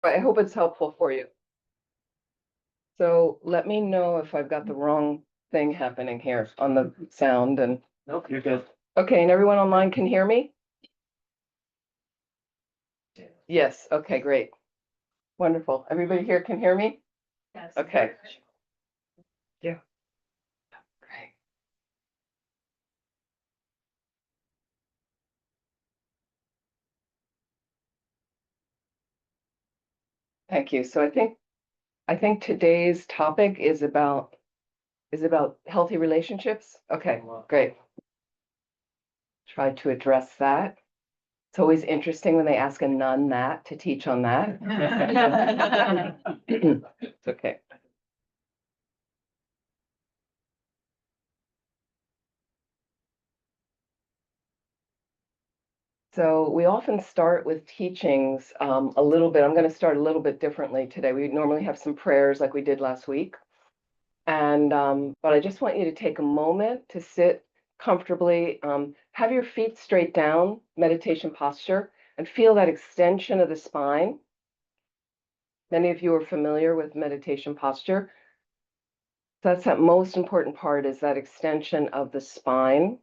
I hope it's helpful for you. So let me know if I've got the wrong thing happening here on the sound and. Nope, you're good. Okay, and everyone online can hear me? Yes, okay, great. Wonderful. Everybody here can hear me? Yes. Okay. Yeah. Great. Thank you. So I think today's topic is about healthy relationships. Okay, great. Try to address that. It's always interesting when they ask a nun that to teach on that. It's okay. So we often start with teachings a little bit. I'm going to start a little bit differently today. We normally have some prayers like we did last week. And but I just want you to take a moment to sit comfortably, have your feet straight down, meditation posture, and feel that extension of the spine. Many of you are familiar with meditation posture. That's that most important part, is that extension of the spine.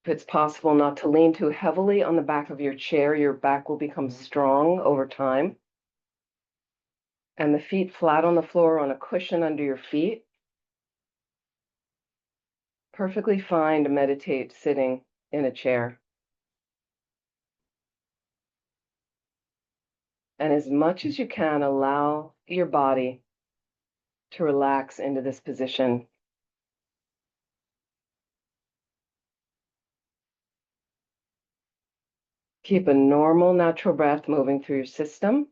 If it's possible not to lean too heavily on the back of your chair, your back will become strong over time. And the feet flat on the floor on a cushion under your feet. Perfectly fine to meditate sitting in a chair. And as much as you can, allow your body to relax into this position. Keep a normal, natural breath moving through your system.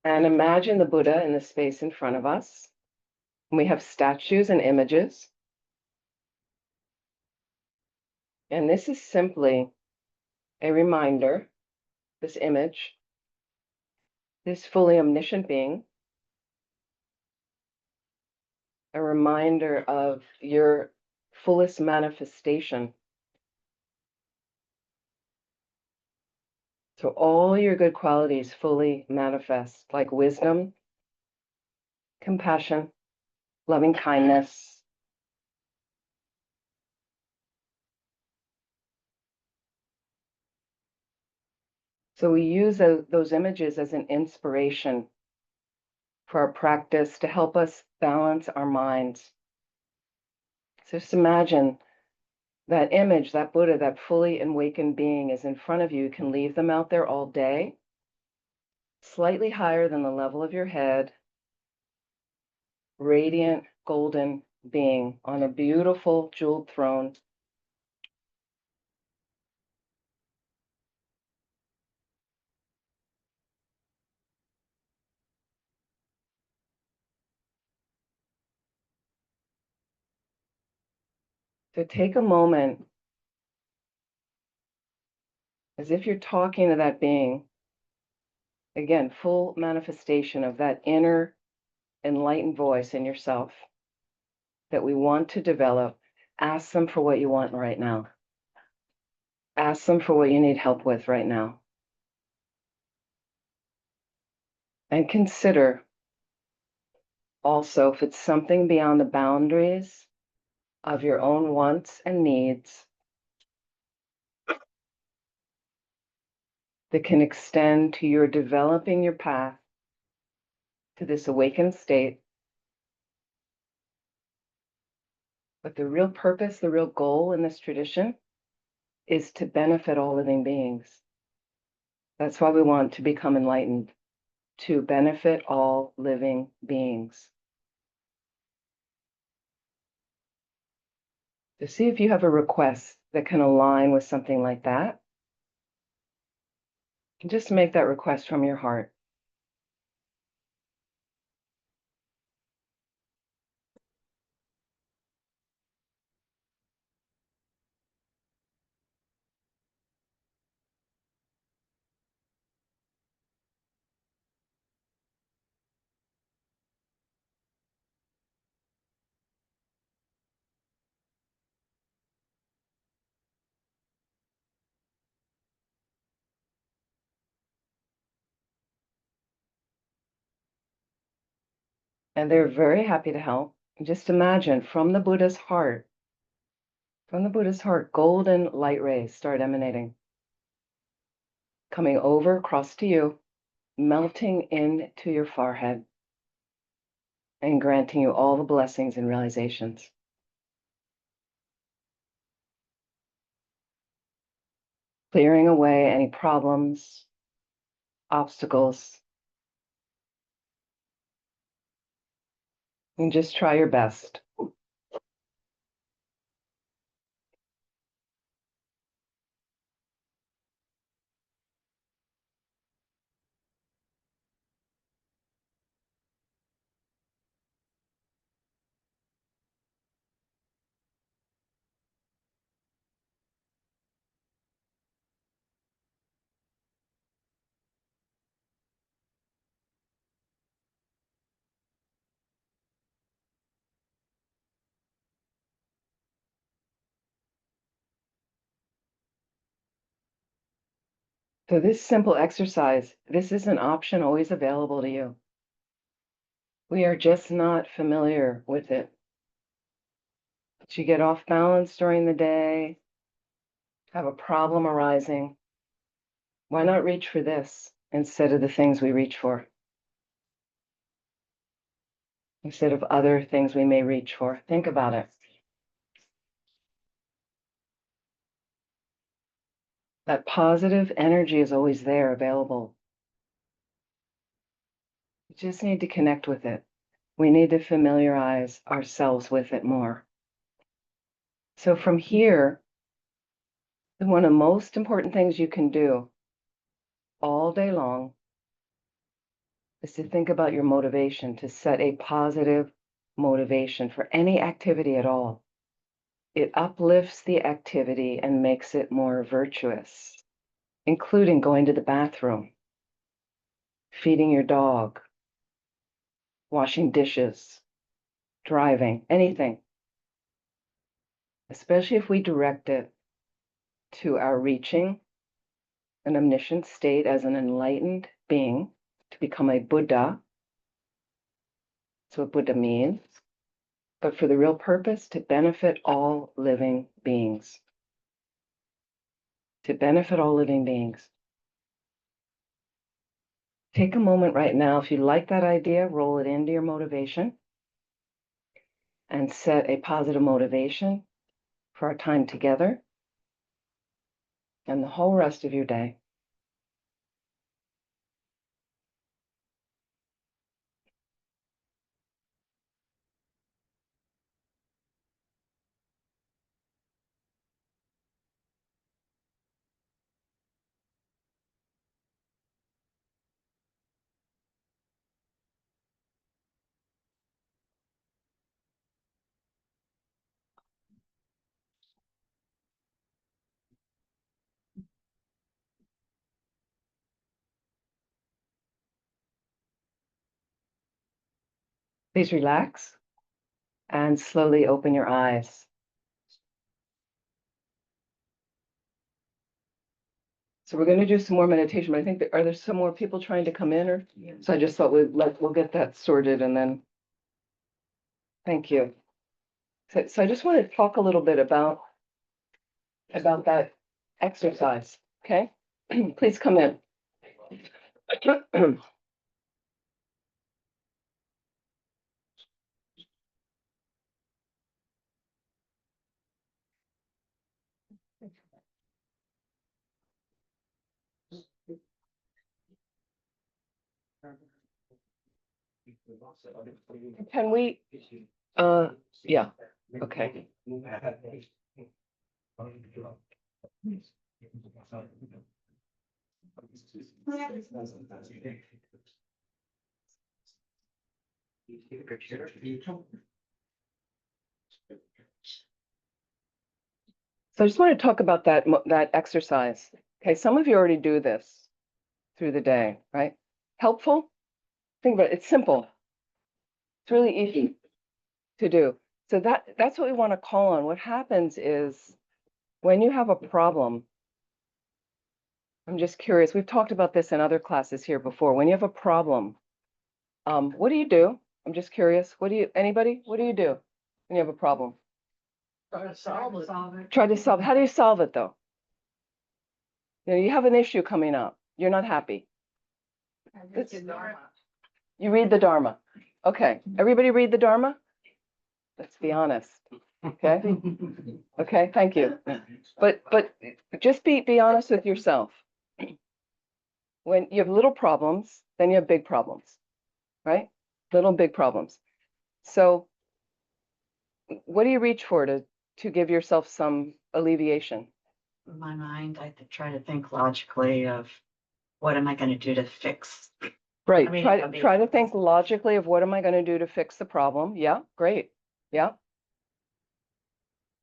And imagine the Buddha in the space in front of us. We have statues and images. And this is simply a reminder, this image, this fully omniscient being, a reminder of your fullest manifestation. So all your good qualities fully manifest, like wisdom, compassion, loving kindness. So we use those images as an inspiration for our practice to help us balance our minds. So just imagine that image, that Buddha, that fully awakened being is in front of you. You can leave them out there all day, slightly higher than the level of your head, radiant golden being on a beautiful jeweled throne. So take a moment, as if you're talking to that being. Again, full manifestation of that inner enlightened voice in yourself that we want to develop. Ask them for what you want right now. Ask them for what you need help with right now. And consider also if it's something beyond the boundaries of your own wants and needs that can extend to your developing your path to this awakened state. But the real purpose, the real goal in this tradition is to benefit all living beings. That's why we want to become enlightened, to benefit all living beings. To see if you have a request that can align with something like that. And just make that request from your heart. And they're very happy to help. And just imagine from the Buddha's heart, golden light rays start emanating, coming over across to you, melting into your forehead, and granting you all the blessings and realizations. Clearing away any problems, obstacles, and just try your best. So this simple exercise, this is an option always available to you. We are just not familiar with it. But you get off balance during the day, have a problem arising. Why not reach for this instead of the things we reach for? Instead of other things we may reach for. Think about it. That positive energy is always there, available. We just need to connect with it. We need to familiarize ourselves with it more. So from here, one of the most important things you can do all day long is to think about your motivation, to set a positive motivation for any activity at all. It uplifts the activity and makes it more virtuous, including going to the bathroom, feeding your dog, washing dishes, driving, anything. Especially if we direct it to our reaching an omniscient state as an enlightened being, to become a Buddha. That's what Buddha means. But for the real purpose, to benefit all living beings. To benefit all living beings. Take a moment right now. If you like that idea, roll it into your motivation and set a positive motivation for our time together and the whole rest of your day. Please relax and slowly open your eyes. So we're going to do some more meditation, but I think are there some more people trying to come in, or so I just thought we'll get that sorted and then. Thank you. So I just want to talk a little bit about that exercise. Okay, please come in. Can we? Yeah. Okay. So I just want to talk about that exercise. Okay, some of you already do this through the day, right? Helpful? Think about it. It's simple. It's really easy to do. So that's what we want to call on. What happens is when you have a problem, I'm just curious, we've talked about this in other classes here before. When you have a problem, what do? I'm just curious. Anybody? What do you do when you have a problem? Try to solve it. Try to solve. How do you solve it though? You have an issue coming up. You're not happy. You read the Dharma. Okay. Everybody read the Dharma? Let's be honest. Okay. Okay. Thank you. But just be honest with yourself. When you have little problems, then you have big problems, right? Little and big problems. So what do you reach for to give yourself some alleviation? In my mind, I try to think logically of what am I going to do to fix. Right. I mean, try to think logically of what am I going to do to fix the problem. Yeah, great. Yeah.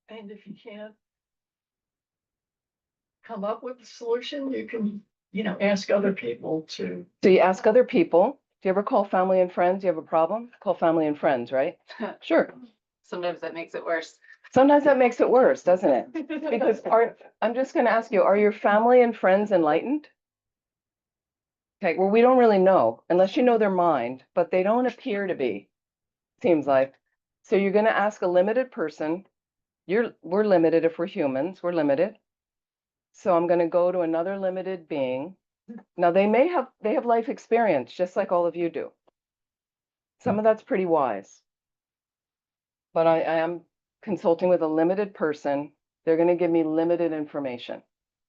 And if you can't come up with a solution, you can, ask other people to. So you ask other people. Do you ever call family and friends? You have a problem? Call family and friends, right? Sure. Sometimes that makes it worse. Sometimes that makes it worse, doesn't it? Because I'm just going to ask you, are your family and friends enlightened? Okay, well, we don't really know unless you know their mind, but they don't appear to be, seems like. So you're going to ask a limited person. We're limited if we're humans, we're limited. So I'm going to go to another limited being. Now they have life experience just like all of you do. Some of that's pretty wise. But I am consulting with a limited person. They're going to give me limited information.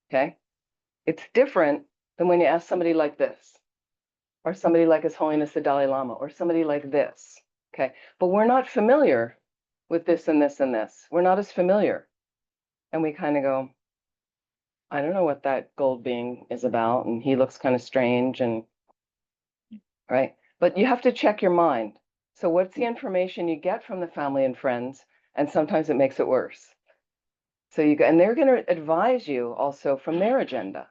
Okay? It's different than when you ask somebody like this, or somebody like His Holiness the Dalai Lama, or somebody like this. Okay? But we're not familiar with this and this and this. We're not as familiar. And we kind of go, I don't know what that gold being is about, and he looks kind of strange, and right. But you have to check your mind. So what's the information you get from the family and friends? And sometimes it makes it worse. So and they're going to advise you also from their agenda,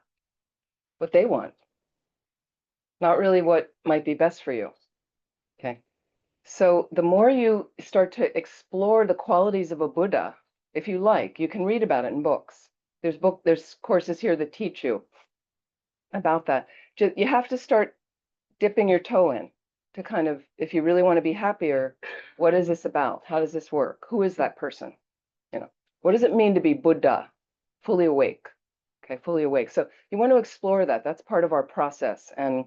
what they want, not really what might be best for you. Okay. So the more you start to explore the qualities of a Buddha, if you like, you can read about it in books. There's courses here that teach you about that. You have to start dipping your toe in to kind of, if you really want to be happier, what is this about? How does this work? Who is that person? What does it mean to be Buddha, fully awake? Okay, fully awake. So you want to explore that. That's part of our process, and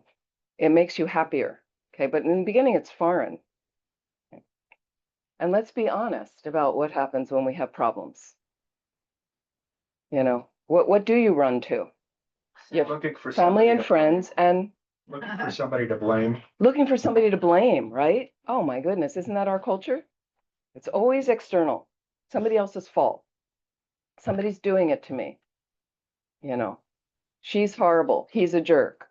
it makes you happier. Okay, but in the beginning, it's foreign. Okay. And let's be honest about what happens when we have problems. What do you run to? You have Looking for family and friends, and looking for somebody to blame. looking for somebody to blame, right? Oh my goodness, isn't that our culture? It's always external, somebody else's fault. Somebody's doing it to me. She's horrible, he's a jerk.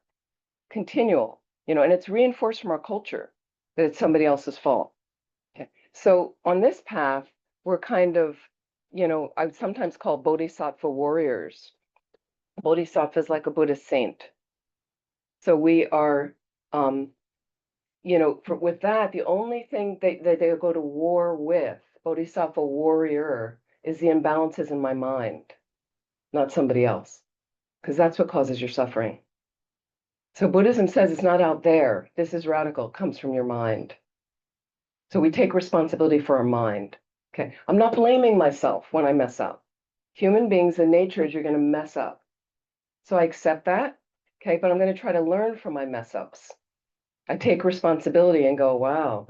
Continual, and it's reinforced from our culture that it's somebody else's fault. Okay. So on this path, we're kind of, I would sometimes call bodhisattva warriors. Bodhisattva is like a Buddhist saint. So we are, with that, the only thing that they go to war with, bodhisattva warrior, is the imbalances in my mind, not somebody else, because that's what causes your suffering. So Buddhism says it's not out there. This is radical, it comes from your mind. So we take responsibility for our mind. Okay, I'm not blaming myself when I mess up. Human beings, the nature is you're going to mess up. So I accept that, okay, but I'm going to try to learn from my mess ups. I take responsibility and go, wow,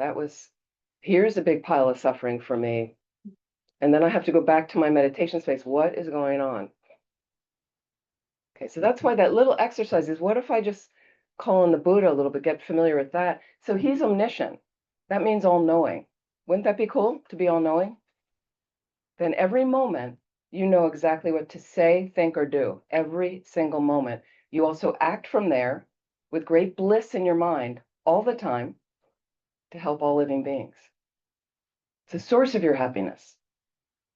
here's a big pile of suffering for me. And then I have to go back to my meditation space. What is going on? Okay, so that's why that little exercise is, what if I just call on the Buddha a little bit, get familiar with that? So he's omniscient. That means all-knowing. Wouldn't that be cool to be all-knowing? Then every moment, you know exactly what to say, think, or do. Every single moment. You also act from there with great bliss in your mind all the time to help all living beings. It's the source of your happiness.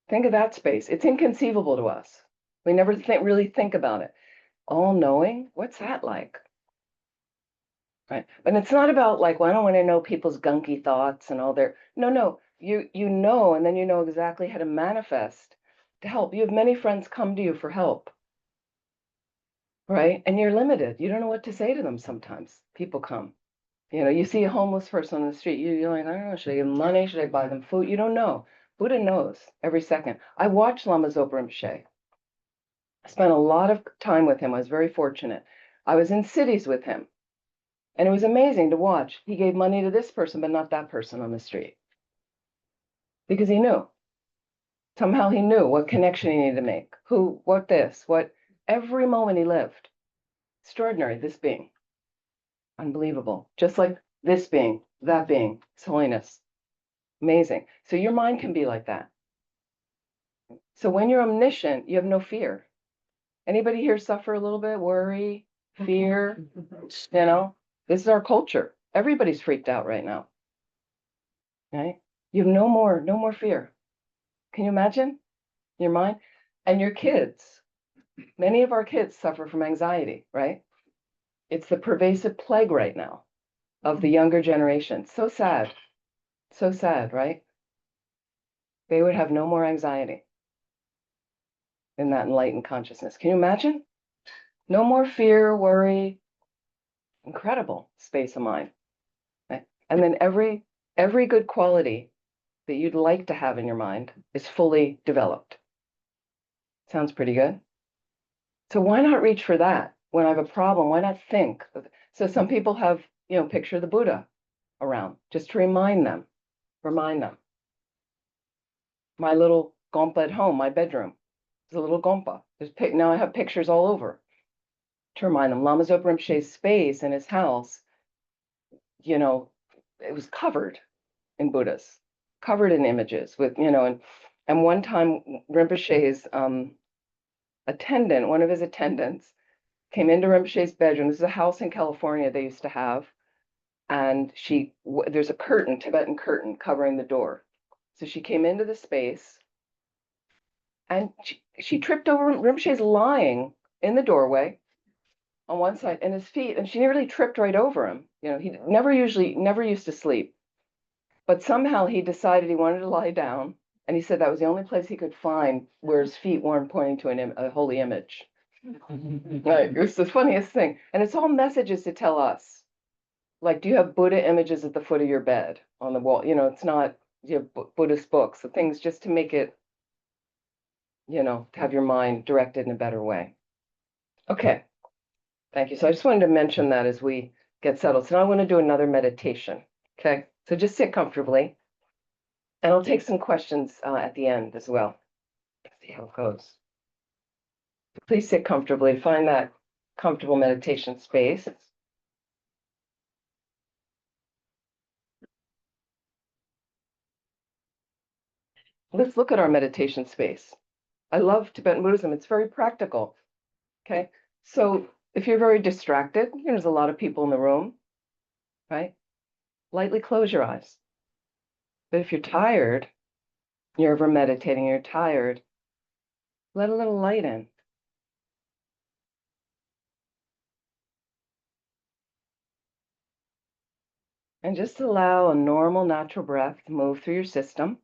Think of that space. It's inconceivable to us. We never really think about it. All-knowing, what's that like? Right. But it's not about like, well, I don't want to know people's gunky thoughts and all their, no, you know, and then you know exactly how to manifest to help. You have many friends come to you for help, right? And you're limited. You don't know what to say to them sometimes. People come. You know, you see a homeless person on the street, you're like, I don't know, should I give them money? Should I buy them food? You don't know. Buddha knows every second. I watched Lama Zopa Rinpoche. I spent a lot of time with him. I was very fortunate. I was in cities with him, and it was amazing to watch. He gave money to this person, but not that person on the street. Because he knew. Somehow he knew what connection he needed to make. Who, what this, what, every moment he lived. Extraordinary, this being. Unbelievable. Just like this being, that being, His Holiness. Amazing. So your mind can be like that. So when you're omniscient, you have no fear. Anybody here suffer a little bit? Worry, fear, you know? This is our culture. Everybody's freaked out right now. Right? You have no more fear. Can you imagine your mind? And your kids. Many of our kids suffer from anxiety, right? It's the pervasive plague right now of the younger generation. So sad, right? They would have no more anxiety in that enlightened consciousness. Can you imagine? No more fear, worry. Incredible space of mind. Right? And then every good quality that you'd like to have in your mind is fully developed. Sounds pretty good. So why not reach for that? When I have a problem, why not think? So some people have, picture the Buddha around, just to remind them. My little gompa at home, my bedroom, is a little gompa. Now I have pictures all over to remind them. Lama Zopa Rinpoche's space in his house, it was covered in Buddhas, covered in images with, and one time Rinpoche's one of his attendants, came into Rinpoche's bedroom. This is a house in California they used to have. And there's a curtain, Tibetan curtain, covering the door. So she came into the space and she tripped over. Rinpoche's lying in the doorway on one side and his feet, and she nearly tripped right over him. He never used to sleep. But somehow he decided he wanted to lie down. And he said that was the only place he could find where his feet weren't pointing to a holy image. Right. It was the funniest thing. And it's all messages to tell us. Like, do you have Buddha images at the foot of your bed on the wall? It's not, you have Buddhist books, the things just to make it, to have your mind directed in a better way. Okay. Thank you. So I just wanted to mention that as we get settled. So now I want to do another meditation. Okay. So just sit comfortably. And I'll take some questions at the end as well. Let's see how it goes. Please sit comfortably. Find that comfortable meditation space. Let's look at our meditation space. I love Tibetan Buddhism. It's very practical. Okay. So if you're very distracted, there's a lot of people in the room, right? Lightly close your eyes. But if you're tired, you're over meditating, you're tired, let a little light in. And just allow a normal, natural breath to move through your system.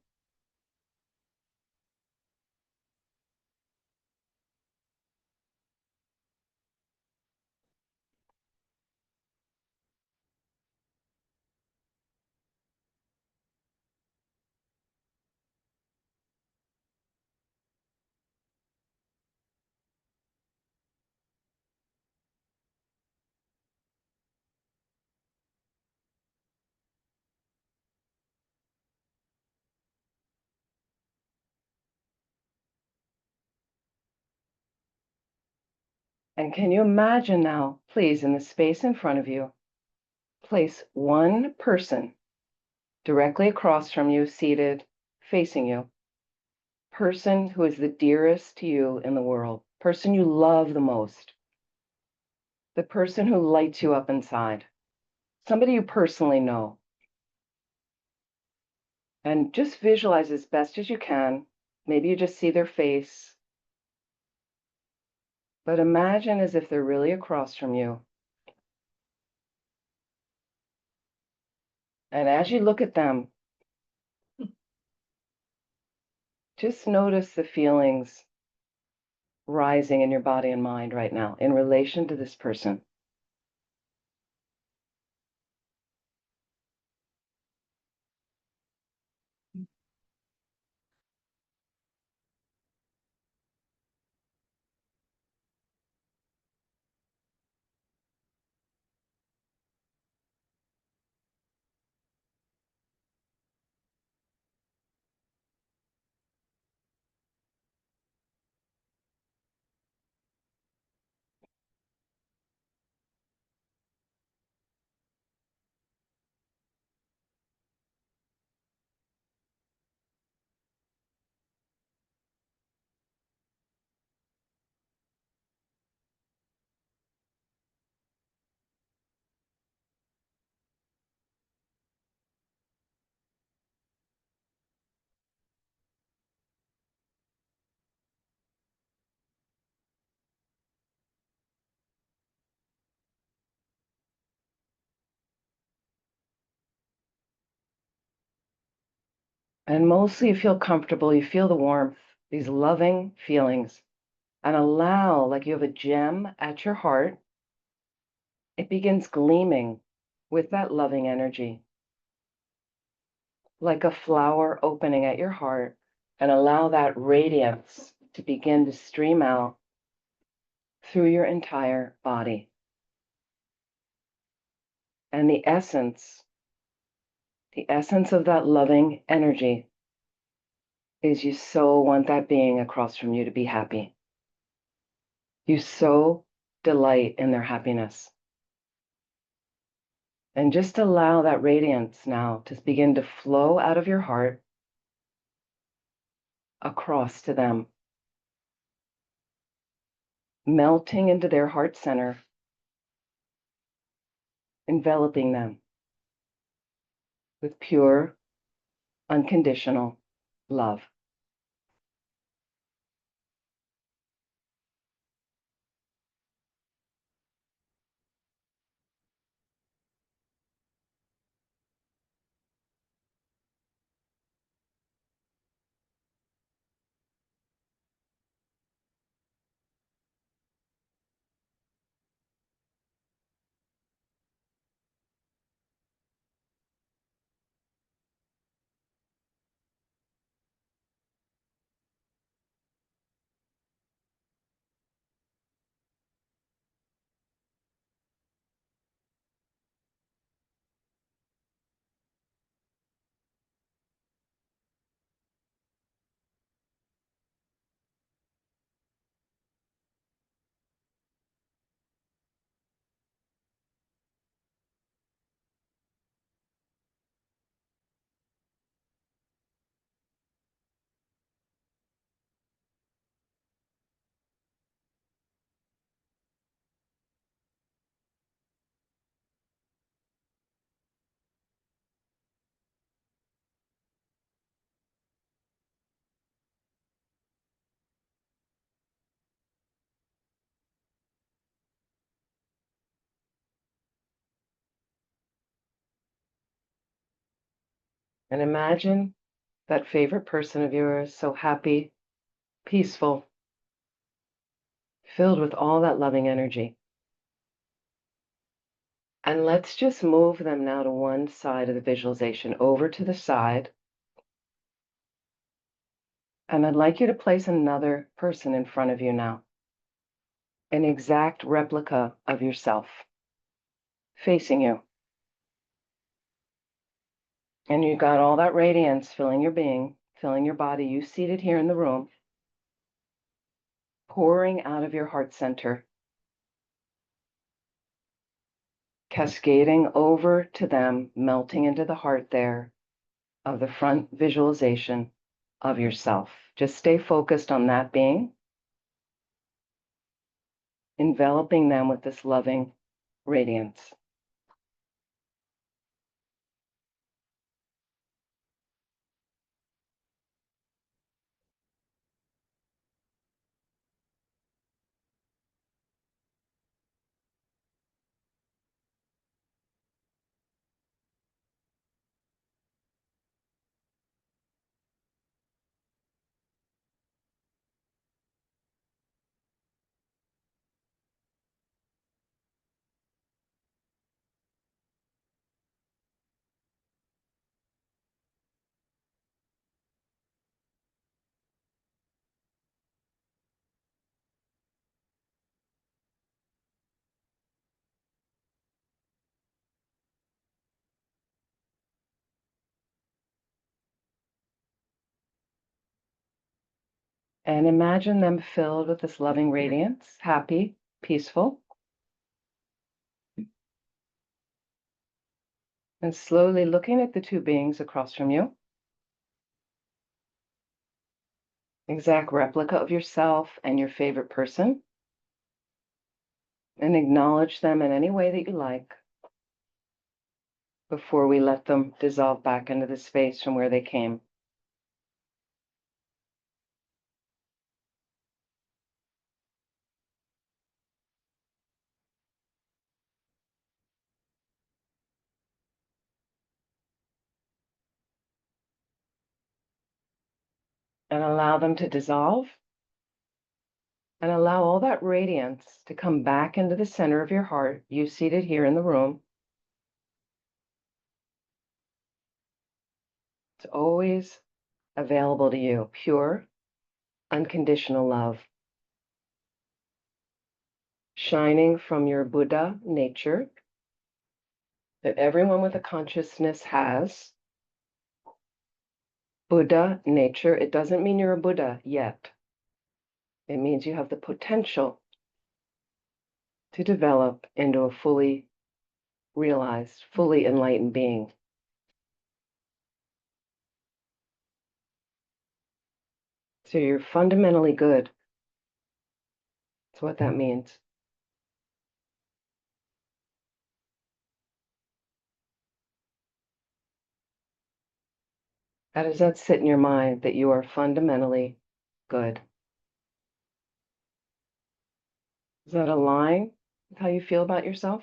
And can you imagine now, please, in the space in front of you, place one person directly across from you, seated, facing you. Person who is the dearest to you in the world, person you love the most, the person who lights you up inside, somebody you personally know. And just visualize as best as you can. Maybe you just see their face. But imagine as if they're really across from you. And as you look at them, just notice the feelings rising in your body and mind right now in relation to this person. And mostly you feel comfortable, you feel the warmth, these loving feelings, and allow, like you have a gem at your heart, it begins gleaming with that loving energy, like a flower opening at your heart, and allow that radiance to begin to stream out through your entire body. And the essence of that loving energy is you so want that being across from you to be happy. You so delight in their happiness. And just allow that radiance now to begin to flow out of your heart across to them, melting into their heart center, enveloping them with pure, unconditional love. And imagine that favorite person of yours so happy, peaceful, filled with all that loving energy. And let's just move them now to one side of the visualization, over to the side. And I'd like you to place another person in front of you now, an exact replica of yourself, facing you. And you got all that radiance filling your being, filling your body, you seated here in the room, pouring out of your heart center, cascading over to them, melting into the heart there of the front visualization of yourself. Just stay focused on that being, enveloping them with this loving radiance. And imagine them filled with this loving radiance, happy, peaceful. And slowly looking at the two beings across from you. Exact replica of yourself and your favorite person. And acknowledge them in any way that you like before we let them dissolve back into the space from where they came. And allow them to dissolve. And allow all that radiance to come back into the center of your heart, you seated here in the room. It's always available to you, pure, unconditional love, shining from your Buddha nature that everyone with a consciousness has. Buddha nature, it doesn't mean you're a Buddha yet. It means you have the potential to develop into a fully realized, fully enlightened being. So you're fundamentally good. That's what that means. How does that sit in your mind that you are fundamentally good? Does that align with how you feel about yourself?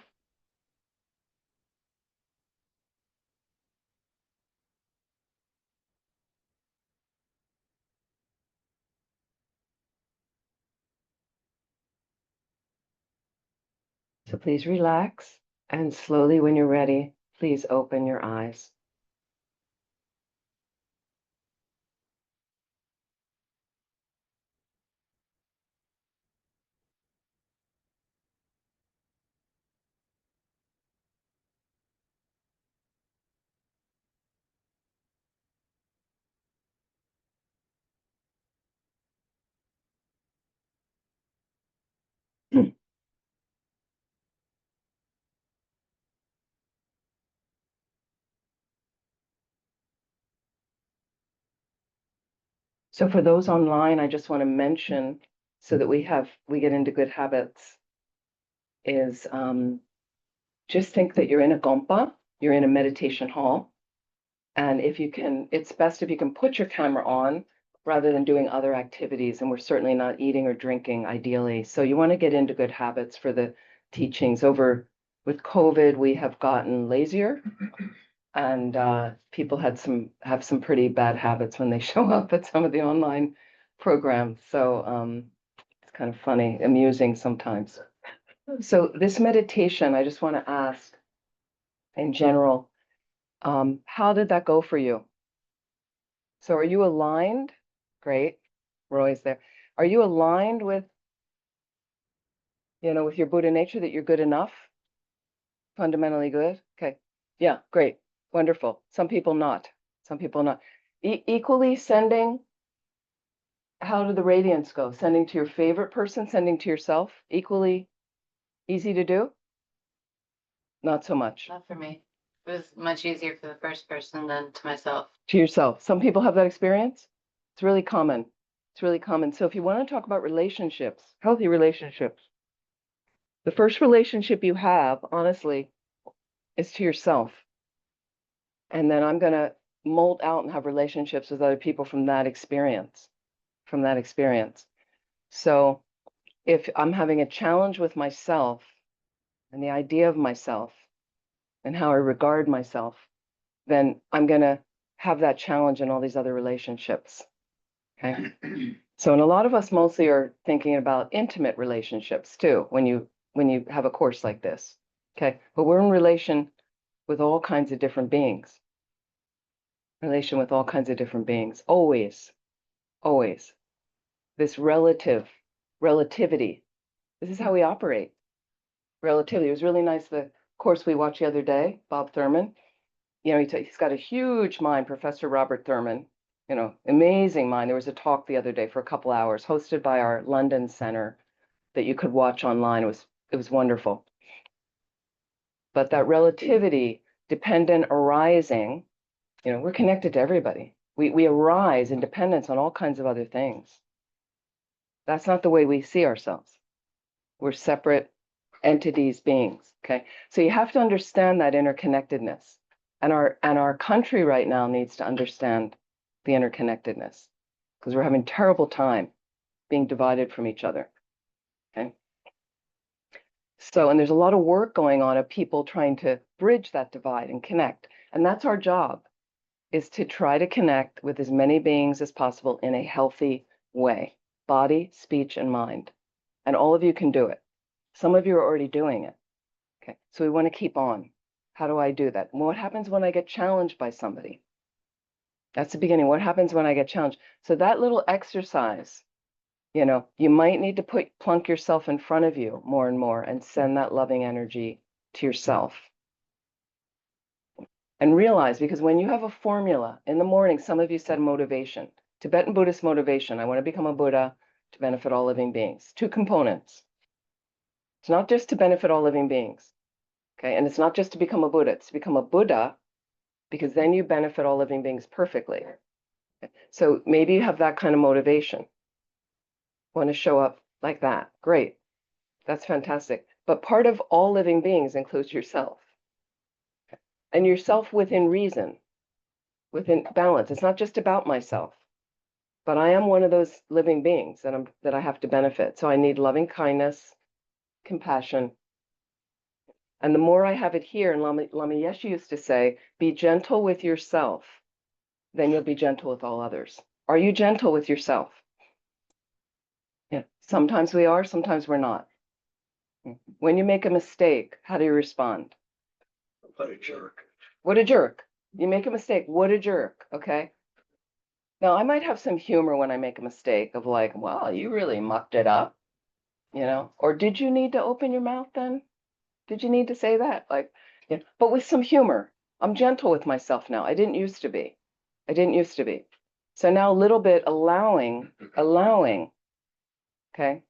So please relax, and slowly when you're ready, please open your eyes. So for those online, I just want to mention so that we get into good habits is just think that you're in a gompa, you're in a meditation hall. And if you can, it's best if you can put your camera on rather than doing other activities. And we're certainly not eating or drinking ideally. So you want to get into good habits for the teachings. Over with COVID, we have gotten lazier and people have some pretty bad habits when they show up at some of the online programs. So it's kind of funny, amusing sometimes. So this meditation, I just want to ask in general, how did that go for you? So are you aligned? Great. Roy's there. Are you aligned with, with your Buddha nature that you're good enough? Fundamentally good? Okay. Yeah, great. Wonderful. Some people not. Some people not. Equally sending, how did the radiance go? Sending to your favorite person, sending to yourself? Equally easy to do? Not so much. Not for me. It was much easier for the first person than to myself. To yourself. Some people have that experience. It's really common. It's really common. So if you want to talk about relationships, healthy relationships, the first relationship you have, honestly, is to yourself. And then I'm going to mold out and have relationships with other people from that experience, So if I'm having a challenge with myself and the idea of myself and how I regard myself, then I'm going to have that challenge in all these other relationships. Okay. So, and a lot of us mostly are thinking about intimate relationships too, when you have a course like this. Okay. But we're in relation with all kinds of different beings. Relation with all kinds of different beings. Always. This relativity. This is how we operate. Relativity. It was really nice, the course we watched the other day, Bob Thurman. He's got a huge mind, Professor Robert Thurman. amazing mind. There was a talk the other day for a couple hours hosted by our London center that you could watch online. It was wonderful. But that relativity dependent arising, we're connected to everybody. We arise in dependence on all kinds of other things. That's not the way we see ourselves. We're separate entities, beings. Okay. So you have to understand that interconnectedness. And our country right now needs to understand the interconnectedness because we're having terrible time being divided from each other. Okay. So, and there's a lot of work going on of people trying to bridge that divide and connect. And that's our job, is to try to connect with as many beings as possible in a healthy way, body, speech, and mind. And all of you can do it. Some of you are already doing it. Okay, so we want to keep on. How do I do that? Well, what happens when I get challenged by somebody? That's the beginning. What happens when I get challenged? So that little exercise, you might need to plunk yourself in front of you more and more and send that loving energy to yourself. And realize, because when you have a formula in the morning, some of you said motivation, Tibetan Buddhist motivation. I want to become a Buddha to benefit all living beings. 2 components. It's not just to benefit all living beings. Okay, and it's not just to become a Buddha, it's to become a Buddha, because then you benefit all living beings perfectly. Okay? So maybe you have that kind of motivation. Want to show up like that. Great. That's fantastic. But part of all living beings includes yourself. Okay? And yourself within reason, within balance. It's not just about myself, but I am one of those living beings that I have to benefit. So I need loving kindness, compassion. And the more I have it here, and Lama Yeshe used to say, be gentle with yourself, then you'll be gentle with all others. Are you gentle with yourself? Yeah. Sometimes we are, sometimes we're not. When you make a mistake, how do you respond? What a jerk. What a jerk. You make a mistake, what a jerk, okay? Now, I might have some humor when I make a mistake of like, well, you really mucked it up, or did you need to open your mouth then? Did you need to say that? Like, but with some humor. I'm gentle with myself now. I didn't used to be. So now a little bit allowing, okay?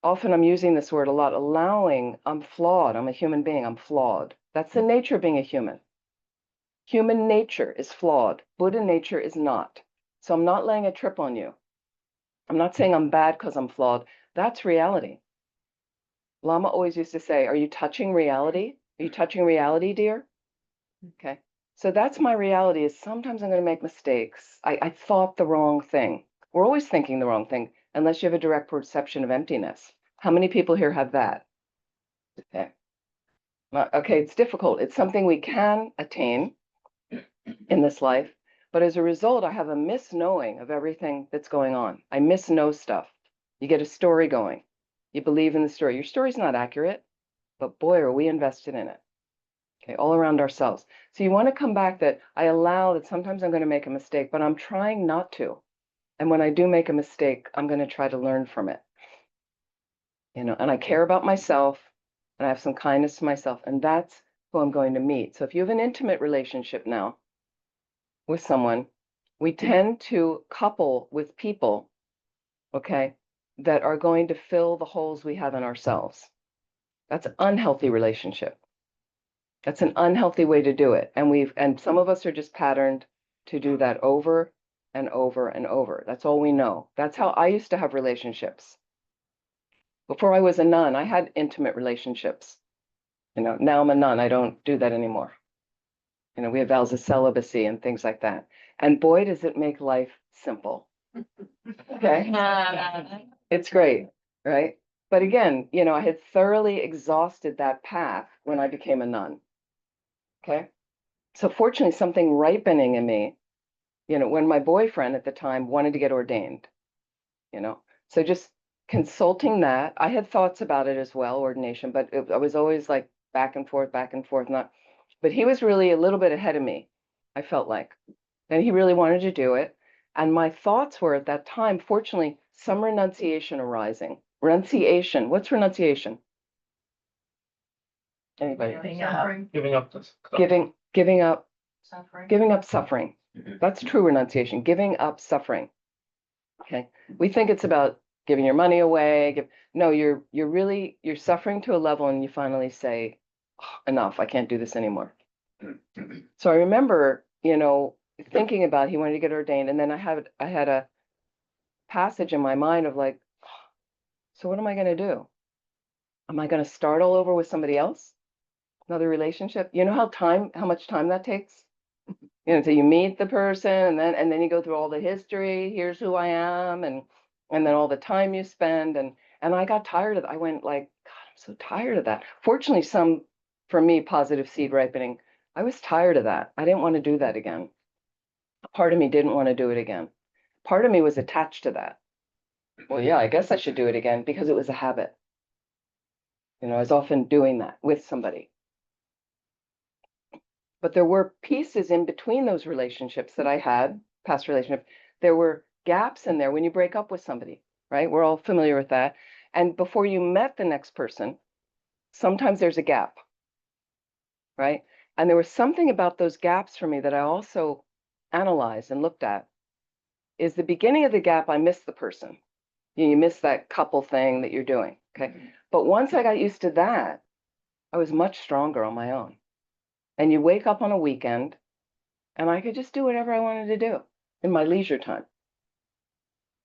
Often I'm using this word a lot, allowing, I'm flawed. I'm a human being. I'm flawed. That's the nature of being a human. Human nature is flawed. Buddha nature is not. So I'm not laying a trip on you. I'm not saying I'm bad because I'm flawed. That's reality. Lama always used to say, are you touching reality? Are you touching reality, dear? Okay. So that's my reality, is sometimes I'm going to make mistakes. I thought the wrong thing. We're always thinking the wrong thing, unless you have a direct perception of emptiness. How many people here have that? Okay. Okay, it's difficult. It's something we can attain in this life. But as a result, I have a misknowing of everything that's going on. I misknow stuff. You get a story going. You believe in the story. Your story's not accurate, but boy, are we invested in it. Okay, all around ourselves. So you want to come back that I allow that sometimes I'm going to make a mistake, but I'm trying not to. And when I do make a mistake, I'm going to try to learn from it. And I care about myself, and I have some kindness to myself, and that's who I'm going to meet. So if you have an intimate relationship now with someone, we tend to couple with people, okay, that are going to fill the holes we have in ourselves. That's an unhealthy relationship. That's an unhealthy way to do it. And some of us are just patterned to do that over and over and over. That's all we know. That's how I used to have relationships. Before I was a nun, I had intimate relationships. Now I'm a nun. I don't do that anymore. We have vows of celibacy and things like that. And boy, does it make life simple. Okay. It's great, right? But again, I had thoroughly exhausted that path when I became a nun. Okay. So fortunately, something ripening in me, when my boyfriend at the time wanted to get ordained, so just consulting that. I had thoughts about it as well, ordination, but I was always like back and forth, not. But he was really a little bit ahead of me, I felt like. And he really wanted to do it. And my thoughts were at that time, fortunately, some renunciation arising. Renunciation. What's renunciation? Anybody? Suffering. Giving up this. Giving up Suffering. giving up suffering. That's true renunciation, giving up suffering. Okay, we think it's about giving your money away. No, you're suffering to a level and you finally say, "Oh, enough, I can't do this anymore." So I remember, thinking about he wanted to get ordained, and then I had a passage in my mind of like, so what am I going to do? Am I going to start all over with somebody else? Another relationship? You know how much time that takes? So you meet the person and then you go through all the history, here's who I am, and then all the time you spend and I got tired of it. I went like, God, I'm so tired of that. Fortunately, for me, positive seed ripening, I was tired of that. I didn't want to do that again. Part of me didn't want to do it again. Part of me was attached to that. Well, yeah, I guess I should do it again because it was a habit. I was often doing that with somebody. But there were pieces in between those relationships that I had, past relationship. There were gaps in there when you break up with somebody, right? We're all familiar with that. And before you met the next person, sometimes there's a gap, right? And there was something about those gaps for me that I also analyzed and looked at. Is the beginning of the gap, I miss the person. You miss that couple thing that you're doing, okay? But once I got used to that, I was much stronger on my own. And you wake up on a weekend and I could just do whatever I wanted to do in my leisure time.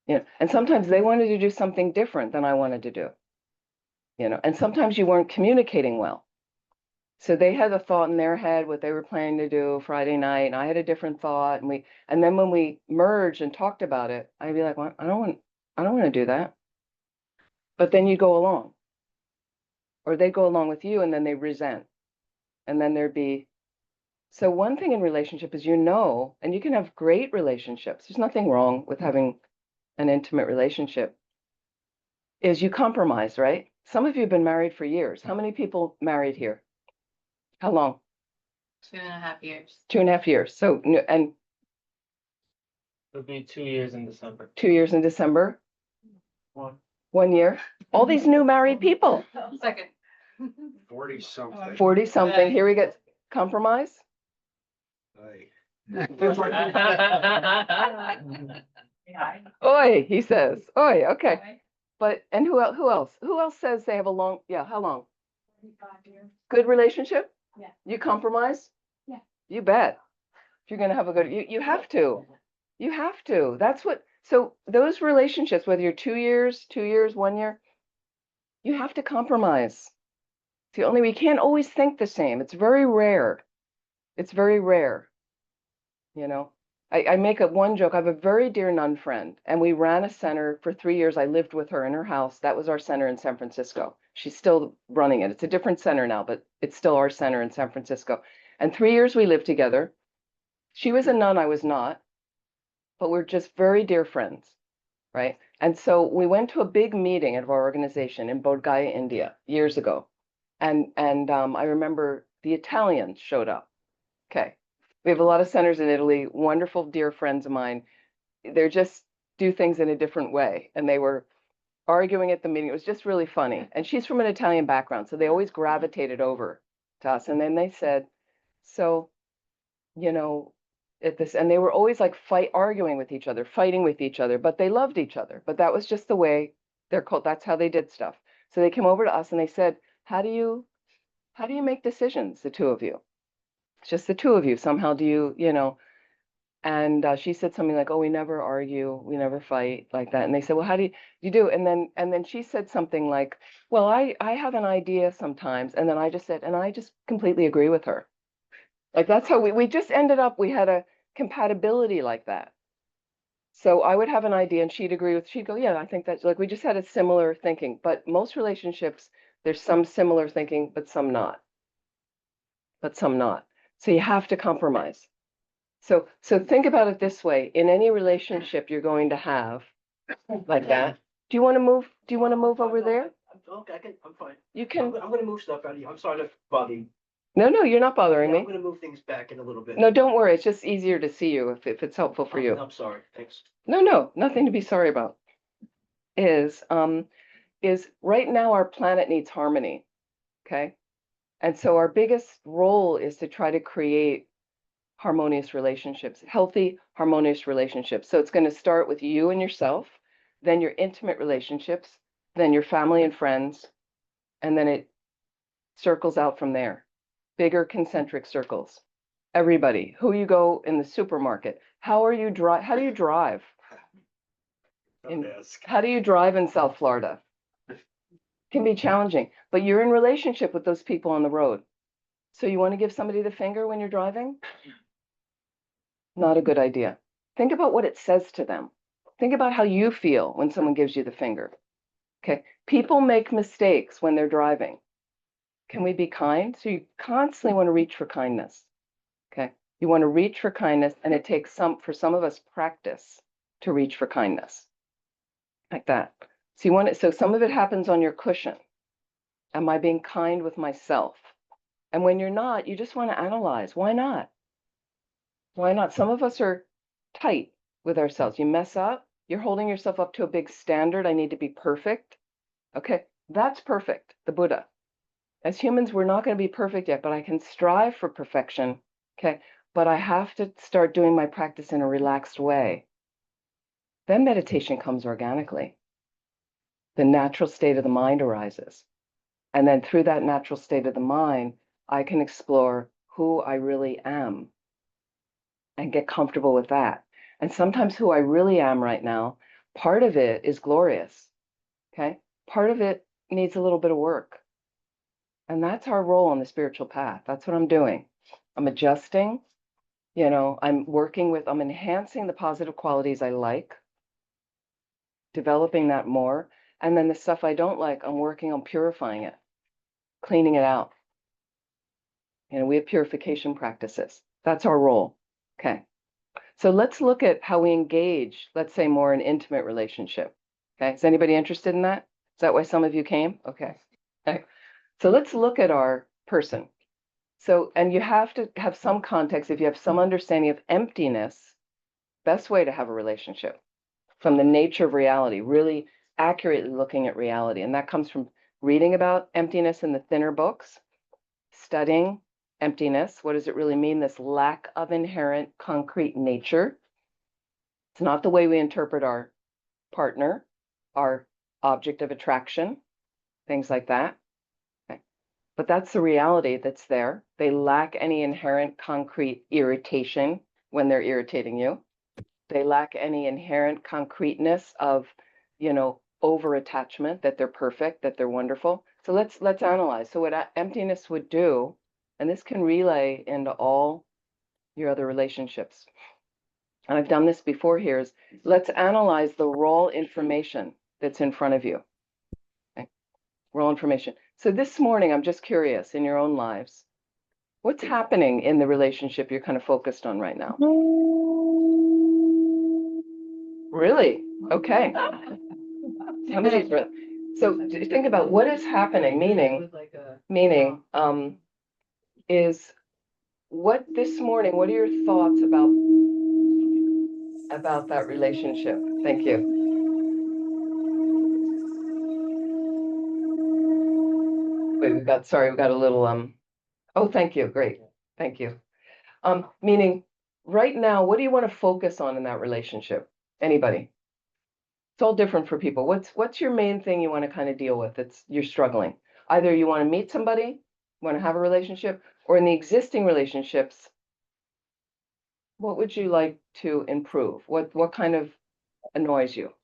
And sometimes they wanted to do something different than I wanted to do. And sometimes you weren't communicating well. So they had a thought in their head what they were planning to do Friday night, and I had a different thought, and then when we merged and talked about it, I'd be like, well, I don't want to do that. But then you go along, or they go along with you, and then they resent, and then there'd be. So one thing in relationship is, and you can have great relationships. There's nothing wrong with having an intimate relationship, is you compromise, right? Some of you have been married for years. How many people married here? How long? 2.5 years. 2.5 years. So, and It'll be 2 years in December. 2 years in December, One. 1 year. All these new married people, Second. 40 something. 40 something. Here we get compromise. Oi, he says. Oi, okay. But, and who else? Who else? Who else says they have a long, yeah, how long? 25 years. Good relationship? Yeah. You compromise? Yeah. You bet. If you're gonna have a good, you have to. You have to. That's what, so those relationships, whether you're 2 years, 1 year, you have to compromise. It's the only way. You can't always think the same. It's very rare. It's very rare. I make one joke. I have a very dear nun friend, and we ran a center for 3 years. I lived with her in her house. That was our center in San Francisco. She's still running it. It's a different center now, but it's still our center in San Francisco. And 3 years we lived together. She was a nun, I was not, but we're just very dear friends, right? And so we went to a big meeting of our organization in Bodh Gaya, India, years ago. And I remember the Italians showed up. Okay. We have a lot of centers in Italy, wonderful dear friends of mine. They're just do things in a different way. And they were arguing at the meeting. It was just really funny. And she's from an Italian background, so they always gravitated over to us. And then they said, so, at this, and they were always like arguing with each other, fighting with each other, but they loved each other. But that was just the way they're called. That's how they did stuff. So they came over to us and they said, how do you make decisions, the two of you? It's just the two of you. Somehow do you, and she said something like, oh, we never argue, we never fight like that. And they said, well, how do you do? And then she said something like, well, I have an idea sometimes. And then I just said, and I just completely agree with her. Like that's how we just ended up, we had a compatibility like that. So I would have an idea and she'd go, yeah, I think that's like, we just had a similar thinking, but most relationships, there's some similar thinking, but some not. So you have to compromise. So think about it this way. In any relationship you're going to have like that. Do you want to move? Do you want to move over there? Okay, I'm fine. You can. I'm gonna move stuff out of here. I'm sorry to bother you. No, you're not bothering Yeah, I'm me. gonna move things back in a little bit. No, don't worry. It's just easier to see you if it's helpful for you. I'm sorry, thanks. No, nothing to be sorry about. Is right now our planet needs harmony. Okay. And so our biggest role is to try to create harmonious relationships, healthy, harmonious relationships. So it's going to start with you and yourself, then your intimate relationships, then your family and friends, and then it circles out from there. Bigger concentric circles. Everybody, who you go in the supermarket, how do you drive? Don't ask. How do you drive in South Florida? Can be challenging, but you're in relationship with those people on the road. So you want to give somebody the finger when you're driving? Not a good idea. Think about what it says to them. Think about how you feel when someone gives you the finger. Okay. People make mistakes when they're driving. Can we be kind? So you constantly want to reach for kindness. Okay. You want to reach for kindness, and it takes for some of us, practice to reach for kindness. Like that. So you want it, so some of it happens on your cushion. Am I being kind with myself? And when you're not, you just want to analyze. Why not? Why not? Some of us are tight with ourselves. You mess up, you're holding yourself up to a big standard. I need to be perfect. Okay, that's perfect, the Buddha. As humans, we're not going to be perfect yet, but I can strive for perfection. Okay, but I have to start doing my practice in a relaxed way. Then meditation comes organically. The natural state of the mind arises. And then through that natural state of the mind, I can explore who I really am and get comfortable with that. And sometimes who I really am right now, part of it is glorious. Okay. Part of it needs a little bit of work. And that's our role on the spiritual path. That's what I'm doing. I'm adjusting, I'm enhancing the positive qualities I like, developing that more. And then the stuff I don't like, I'm working on purifying it, cleaning it out. We have purification practices. That's our role. Okay. So let's look at how we engage, let's say, more an intimate relationship. Okay. Is anybody interested in that? Is that why some of you came? Okay. Okay. So let's look at our person. So, and you have to have some context. If you have some understanding of emptiness, best way to have a relationship from the nature of reality, really accurately looking at reality. And that comes from reading about emptiness in the thinner books, studying emptiness. What does it really mean? This lack of inherent concrete nature. It's not the way we interpret our partner, our object of attraction, things like that. Okay. But that's the reality that's there. They lack any inherent concrete irritation when they're irritating you. They lack any inherent concreteness of, over attachment, that they're perfect, that they're wonderful. So let's analyze. So what emptiness would do, and this can relay into all your other relationships. And I've done this before here, is let's analyze the raw information that's in front of you. Okay? Raw information. So this morning, I'm just curious, in your own lives, what's happening in the relationship you're kind of focused on right now? Really? Okay. So think about what is happening, meaning, is what this morning, what are your thoughts about that relationship? Thank you. Wait, we've got a little, oh, thank you. Great. Thank you. Meaning right now, what do you want to focus on in that relationship? Anybody? It's all different for people. What's your main thing you want to kind of deal with? You're struggling. Either you want to meet somebody, want to have a relationship, or in the existing relationships, what would you like to improve? What kind of annoys you?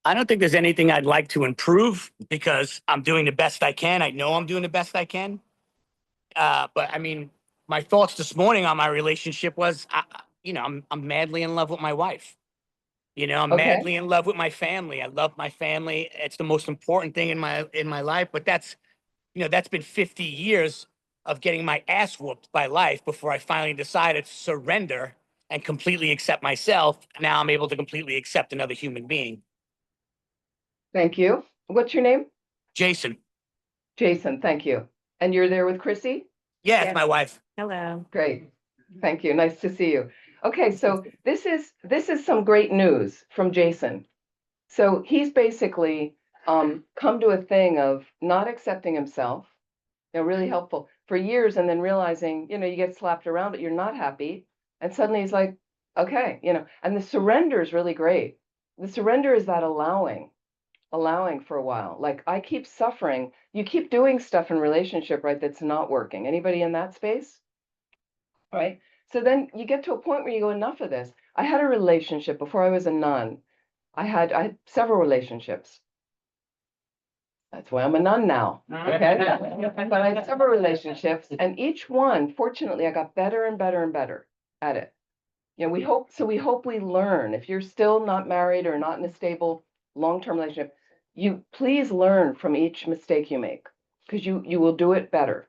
I don't think there's anything I'd like to improve because I'm doing the best I can. I know I'm doing the best I can. But I mean, my thoughts this morning on my relationship was, I'm madly in love with my wife. I'm Okay. madly in love with my family. I love my family. It's the most important thing in my life. But that's been 50 years of getting my ass whooped by life before I finally decided to surrender and completely accept myself. Now I'm able to completely accept another human being. Thank you. What's your name? Jason. Jason, thank you. And you're there with Chrissy? Yeah, Yes. it's my wife. Hello. Great. Thank you. Nice to see you. Okay, so this is some great news from Jason. So he's basically come to a thing of not accepting himself, really helpful, for years and then realizing, you get slapped around, but you're not happy. And suddenly he's like, okay, and the surrender is really great. The surrender is that allowing for a while. Like I keep suffering. You keep doing stuff in relationship, right? That's not working. Anybody in that space? Right. So then you get to a point where you go, enough of this. I had a relationship before I was a nun. I had several relationships. That's why I'm a nun now. Okay. But I had several relationships, and each one, fortunately, I got better and better and better at it. We hope we learn. If you're still not married or not in a stable long-term relationship, you please learn from each mistake you make, because you will do it better.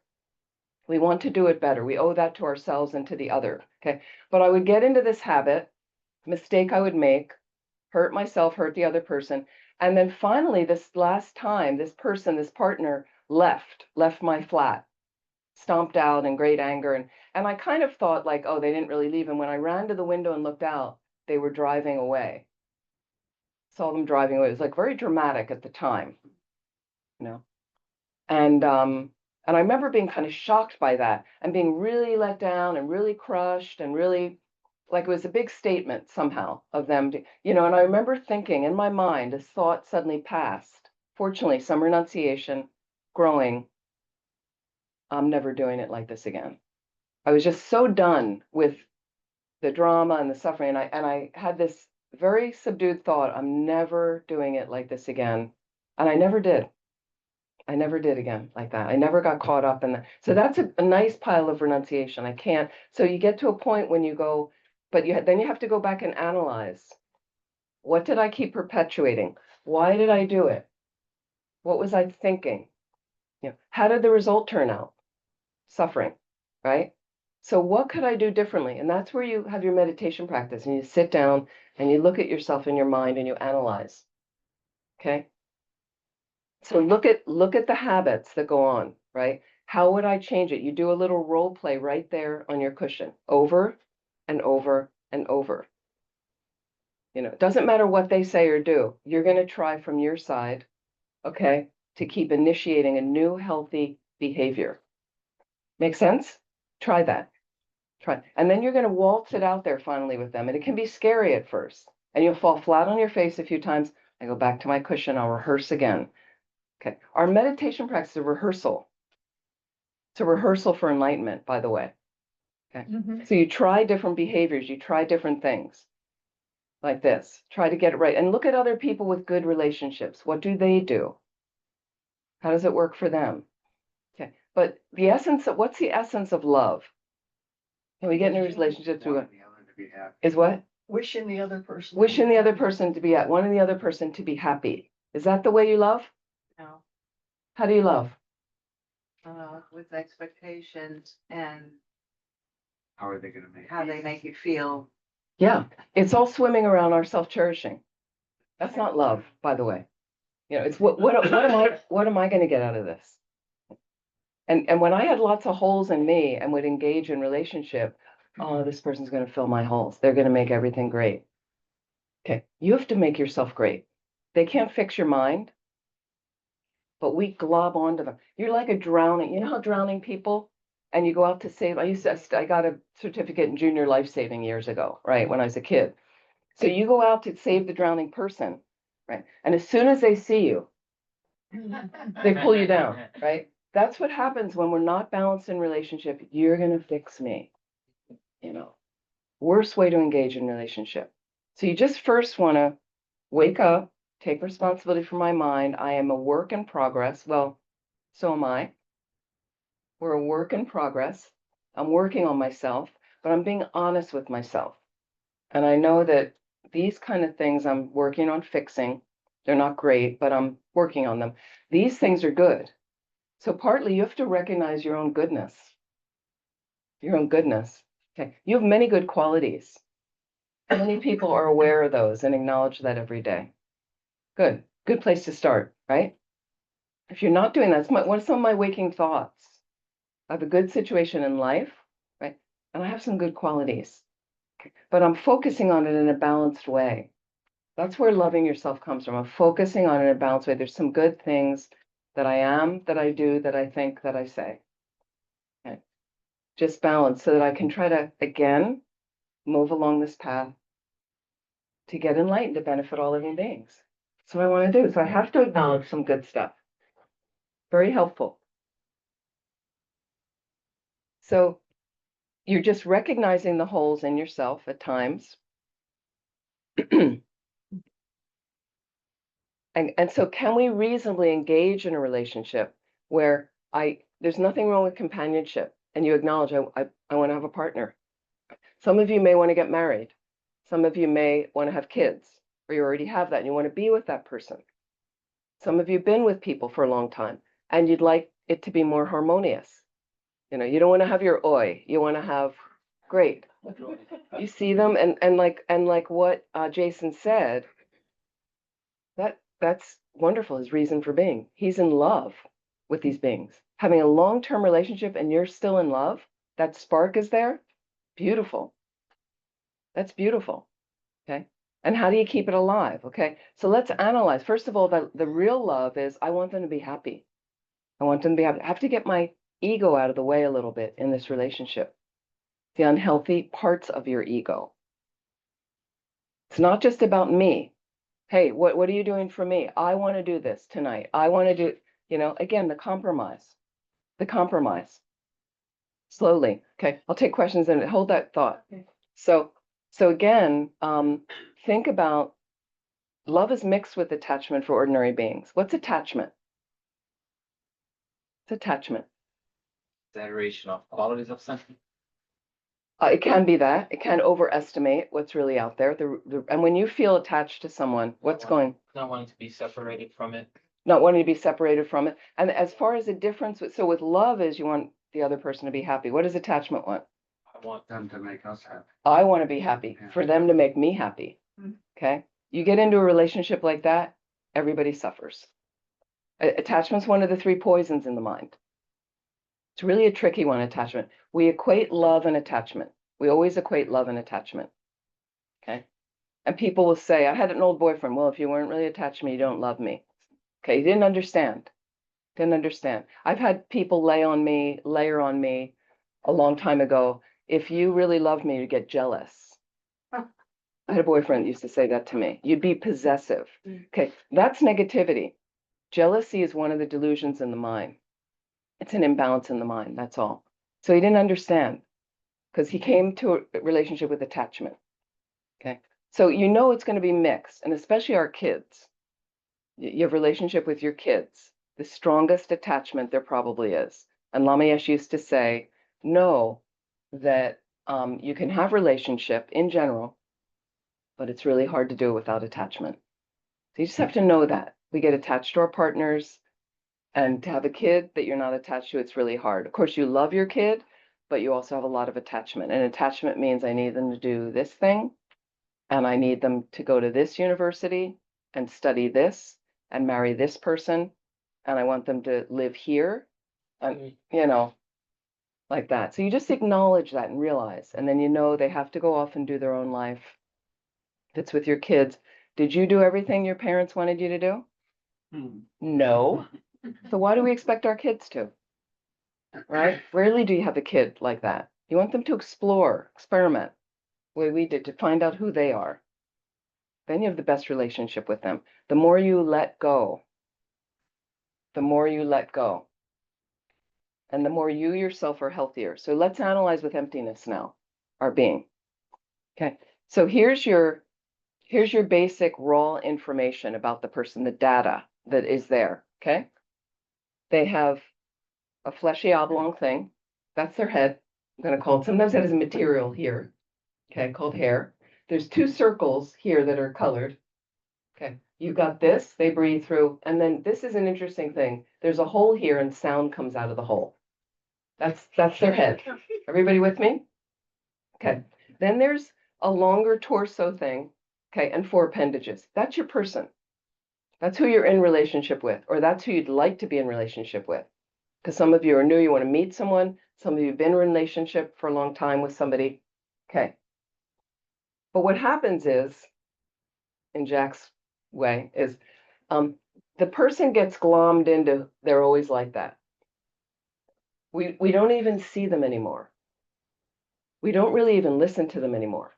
We want to do it better. We owe that to ourselves and to the other. Okay. But I would get into this habit, mistake I would make, hurt myself, hurt the other person. And then finally, this last time, this person, this partner left my flat, stomped out in great anger. And I kind of thought like, oh, they didn't really leave. And when I ran to the window and looked out, they were driving away. Saw them driving away. It was like very dramatic at the time, you know. And I remember being kind of shocked by that and being really let down and really crushed and really like it was a big statement somehow of them, and I remember thinking in my mind, this thought suddenly passed. Fortunately, some renunciation, growing, I'm never doing it like this again. I was just so done with the drama and the suffering. And I had this very subdued thought, I'm never doing it like this again. And I never did. I never did again like that. I never got caught up in that. So that's a nice pile of renunciation. I can't. So you get to a point when you go, but then you have to go back and analyze. What did I keep perpetuating? Why did I do it? What was I thinking? How did the result turn out? Suffering, right? So what could I do differently? And that's where you have your meditation practice and you sit down and you look at yourself in your mind and you analyze. Okay? So look at the habits that go on, right? How would I change it? You do a little role play right there on your cushion, over and over and over. It doesn't matter what they say or do. You're going to try from your side, okay, to keep initiating a new healthy behavior. Make sense? Try that. Try. And then you're going to waltz it out there finally with them. And it can be scary at first. And you'll fall flat on your face a few times. I go back to my cushion. I'll rehearse again. Okay. Our meditation practice is a rehearsal. It's a rehearsal for enlightenment, by the way. Okay. So you try different behaviors. You try different things like this. Try to get it right. And look at other people with good relationships. What do they do? How does it work for them? Okay. But what's the essence of love? When we get into relationships, is what? Wishing the other person. Wishing the other person to be wanting the other person to be happy. Is that the way you love? No, How do you love? with expectations and How are they gonna make? how they make you feel. Yeah, it's all swimming around our self-cherishing. That's not love, by the way. It's what am I going to get out of this? And when I had lots of holes in me and would engage in relationship, oh, this person's going to fill my holes. They're going to make everything great. Okay, you have to make yourself great. They can't fix your mind, but we glob onto them. You're like a drowning. You know how drowning people, and you go out to save. I got a certificate in junior life saving years ago, right, when I was a kid. So you go out to save the drowning person, right? And as soon as they see you, they pull you down, right? That's what happens when we're not balanced in relationship. You're going to fix me, Worst way to engage in relationship. So you just first want to wake up, take responsibility for my mind. I am a work in progress. Well, so am I. We're a work in progress. I'm working on myself, but I'm being honest with myself. And I know that these kind of things I'm working on fixing. They're not great, but I'm working on them. These things are good. So partly you have to recognize your own goodness. Your own goodness. Okay. You have many good qualities. How many people are aware of those and acknowledge that every day? Good. Good place to start, right? If you're not doing that, what are some of my waking thoughts? I have a good situation in life, right? And I have some good qualities. Okay. But I'm focusing on it in a balanced way. That's where loving yourself comes from. I'm focusing on it in a balanced way. There's some good things that I am, that I do, that I think, that I say. just balance so that I can try to, again, move along this path to get enlightened, to benefit all living beings. That's what I want to do. So I have to acknowledge some good stuff. Very helpful. So you're just recognizing the holes in yourself at times. And so can we reasonably engage in a relationship where there's nothing wrong with companionship and you acknowledge I want to have a partner. Some of you may want to get married. Some of you may want to have kids, or you already have that and you want to be with that person. Some of you have been with people for a long time and you'd like it to be more harmonious. You know, you don't want to have your oi, you want to have great. You see them and like what Jason said, that's wonderful, his reason for being. He's in love with these beings. Having a long-term relationship and you're still in love, that spark is there. Beautiful. That's beautiful. Okay. And how do you keep it alive? Okay. So let's analyze. First of all, the real love is I want them to be happy. I want them to be happy. I have to get my ego out of the way a little bit in this relationship. The unhealthy parts of your ego. It's not just about me. Hey, what are you doing for me? I want to do this tonight. I want to do, again, the compromise. The compromise. Slowly. Okay, I'll take questions and hold that thought. So again, think about love is mixed with attachment for ordinary beings. What's attachment? It's attachment. Exaggeration of qualities of something. It can be that. It can overestimate what's really out there. And when you feel attached to someone, what's going? Not wanting to be separated from it. Not wanting to be separated from it. And as far as the difference, so with love is you want the other person to be happy. What does attachment want? I want them to make us happy. I want to be happy, Yeah. for them to make me happy. Okay? You get into a relationship like that, everybody suffers. Attachment's one of the three poisons in the mind. It's really a tricky one, attachment. We equate love and attachment. We always equate love and attachment. Okay? And people will say, I had an old boyfriend. Well, if you weren't really attached to me, you don't love me. Okay, you didn't understand. Didn't understand. I've had people layer on me a long time ago. If you really loved me, you'd get jealous. I had a boyfriend that used to say that to me. You'd be possessive. Okay, that's negativity. Jealousy is one of the delusions in the mind. It's an imbalance in the mind, that's all. So he didn't understand because he came to a relationship with attachment. Okay, so it's going to be mixed, and especially our kids. You have a relationship with your kids, the strongest attachment there probably is. And Lama Yesh used to say, know that you can have relationship in general, but it's really hard to do it without attachment. So you just have to know that. We get attached to our partners, and to have a kid that you're not attached to, it's really hard. Of course, you love your kid, but you also have a lot of attachment. And attachment means I need them to do this thing, and I need them to go to this university and study this and marry this person, and I want them to live here, and like that. So you just acknowledge that and realize, and then they have to go off and do their own life. If it's with your kids, did you do everything your parents wanted you to do? No. So why do we expect our kids to? Right? Rarely do you have a kid like that. You want them to explore, experiment, the way we did, to find out who they are. Then you have the best relationship with them. The more you let go, the more you let go. And the more you yourself are healthier. So let's analyze with emptiness now, our being. Okay. So here's your basic raw information about the person, the data that is there. Okay. They have a fleshy oblong thing. That's their head. I'm going to call it, sometimes that is material here. Okay, called hair. There's two circles here that are colored. Okay, you got this, they breathe through. And then this is an interesting thing. There's a hole here and sound comes out of the hole. That's their head. Everybody with me? Okay, then there's a longer torso thing. Okay, and 4 appendages. That's your person. That's who you're in relationship with, or that's who you'd like to be in relationship with. Because some of you are new, you want to meet someone. Some of you have been in a relationship for a long time with somebody. Okay. But what happens is, in Jack's way, is the person gets glommed into, they're always like that. We don't even see them anymore. we don't really even listen to them anymore.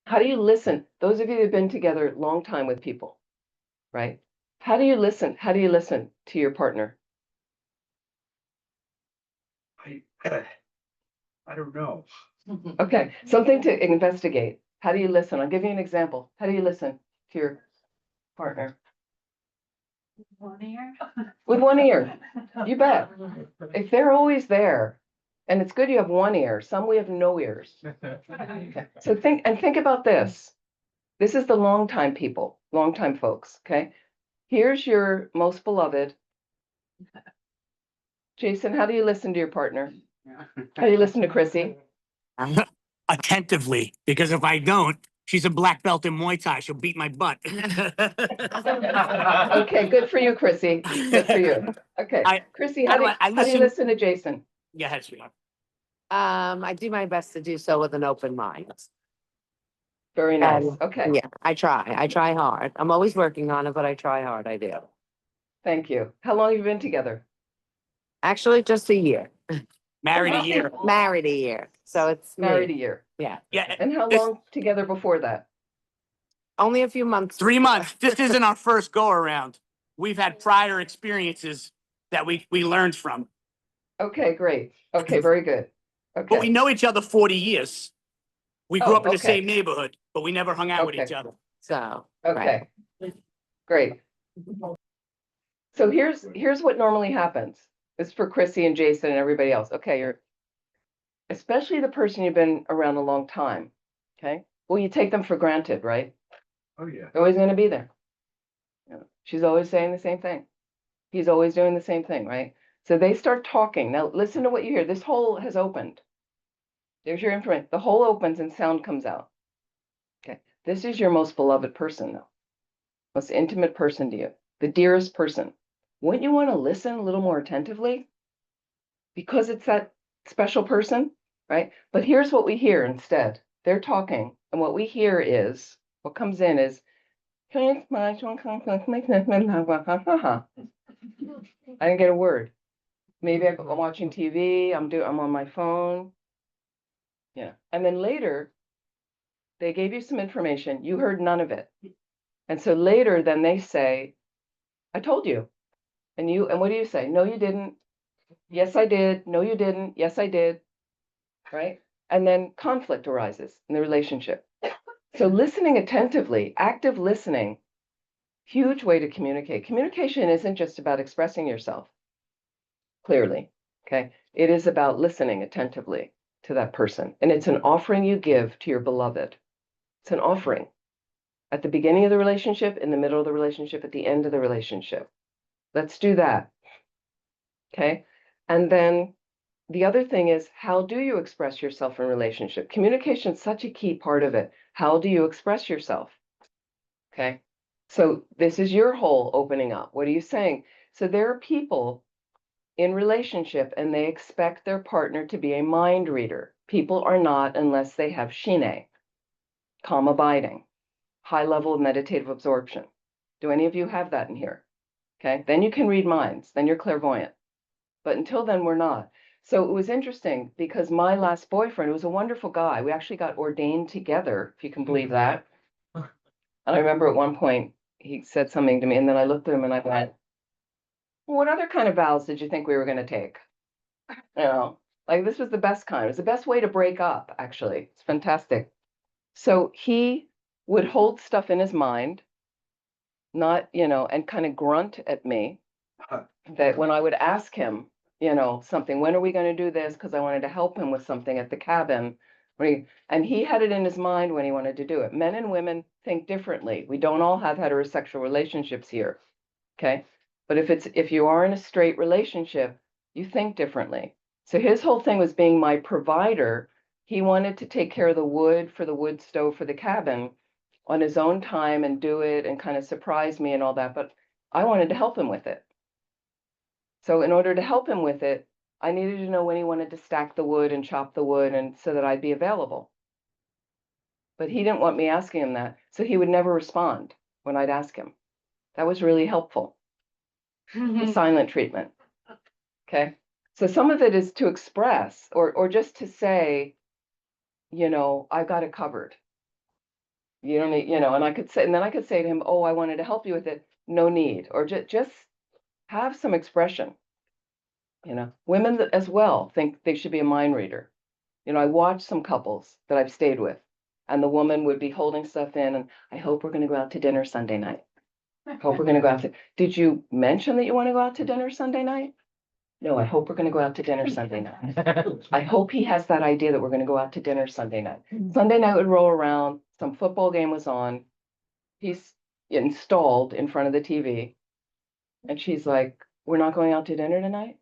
How do you listen? Those of you who've been together a long time with people, right? How do you listen? How do you listen to your partner? I don't know. Okay, something to investigate. How do you listen? I'll give you an example. How do you listen to your partner? One ear. With one ear, you bet. If they're always there, and it's good you have one ear, some we have no ears. Okay. So think about this. This is the long time people, long time folks, okay? Here's your most beloved. Jason, how do you listen to your partner? How do you listen to Chrissy? Attentively, because if I don't, she's a black belt in Muay Thai. She'll beat my butt. Okay, good for you, Chrissy. Good for you. Okay, I- Chrissy, I how do you listen to Jason? Go ahead, sweetheart. I do my best to do so with an open mind. Very nice. And Okay, yeah, I try hard. I'm always working on it, but I try hard. I do. thank you. How long have you been together? Actually, just a year. Married a year. Married a year. So it's Married a me. year. Yeah. Yeah, And how this- long together before that? Only a few months. 3 months. This isn't our first go around. We've had prior experiences that we learned from. Okay, great. Okay, very good. But we Okay, know each other 40 years. We grew Oh, up in the okay. same neighborhood, but we never hung out with each Okay. other. So, right. okay. Great. So here's what normally happens. This is for Chrissy and Jason and everybody else. Okay, you're especially the person you've been around a long time. Okay, well, you take them for granted, right? Oh, yeah. They're always going to be there. Yeah. She's always saying the same thing. He's always doing the same thing, right? So they start talking. Now listen to what you hear. This hole has opened. There's your information. The hole opens and sound comes out. Okay, this is your most beloved person, though. Most intimate person to you, the dearest person. Wouldn't you want to listen a little more attentively? Because it's that special person, right? But here's what we hear instead. They're talking, and what we hear is, what comes in is, I didn't get a word. Maybe I'm watching TV, I'm on my phone. Yeah. And then later, they gave you some information, you heard none of it. And so later, then they say, I told you. And what do you say? No, you didn't. Yes, I did. No, you didn't. Yes, I did. Right? And then conflict arises in the relationship. So listening attentively, active listening, huge way to communicate. Communication isn't just about expressing yourself clearly. Okay. It is about listening attentively to that person. And it's an offering you give to your beloved. It's an offering at the beginning of the relationship, in the middle of the relationship, at the end of the relationship. Let's do that. Okay. And then the other thing is, how do you express yourself in relationship? Communication is such a key part of it. How do you express yourself? Okay. So this is your whole opening up. What are you saying? So there are people in relationship and they expect their partner to be a mind reader. People are not unless they have shine, calm abiding, high level of meditative absorption. Do any of you have that in here? Okay. Then you can read minds. Then you're clairvoyant. But until then, we're not. So it was interesting because my last boyfriend was a wonderful guy. We actually got ordained together, if you can believe that. And I remember at one point he said something to me, and then I looked at him and I went, what other kind of vows did you think we were going to take? You know, like this was the best kind. It was the best way to break up, actually. It's fantastic. So he would hold stuff in his mind, not, and kind of grunt at me that when I would ask him, something, when are we going to do this? Because I wanted to help him with something at the cabin. And he had it in his mind when he wanted to do it. Men and women think differently. We don't all have heterosexual relationships here. Okay. But if you are in a straight relationship, you think differently. So his whole thing was being my provider. He wanted to take care of the wood for the wood stove for the cabin on his own time and do it and kind of surprise me and all that. But I wanted to help him with it. So in order to help him with it, I needed to know when he wanted to stack the wood and chop the wood and so that I'd be available. But he didn't want me asking him that. So he would never respond when I'd ask him. That was really helpful. The silent treatment. Okay. So some of it is to express or just to say, I got it covered. You don't need, and I could say, and then I could say to him, oh, I wanted to help you with it. No need. Or just have some expression. Women as well think they should be a mind reader. I watched some couples that I've stayed with, and the woman would be holding stuff in, and I hope we're going to go out to dinner Sunday night. Hope we're going to go out to, did you mention that you want to go out to dinner Sunday night? No, I hope we're going to go out to dinner Sunday night. I hope he has that idea that we're going to go out to dinner Sunday night. Sunday night would roll around, some football game was on. He's installed in front of the TV. And she's like, we're not going out to dinner tonight?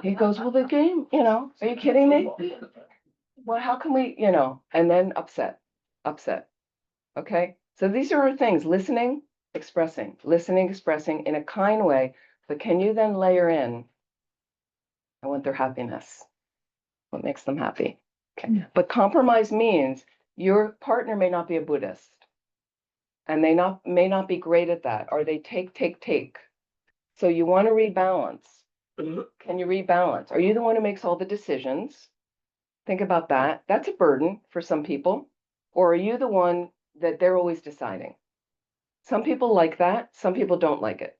He goes, well, the game, are you kidding me? Well, how can we, and then upset. Okay. So these are our things: listening, expressing in a kind way. But can you then layer in, I want their happiness? What makes them happy? Okay. But compromise means your partner may not be a Buddhist, and they may not be great at that, or they take. So you want to rebalance. Can you rebalance? Are you the one who makes all the decisions? Think about that. That's a burden for some people. Or are you the one that they're always deciding? Some people like that. Some people don't like it.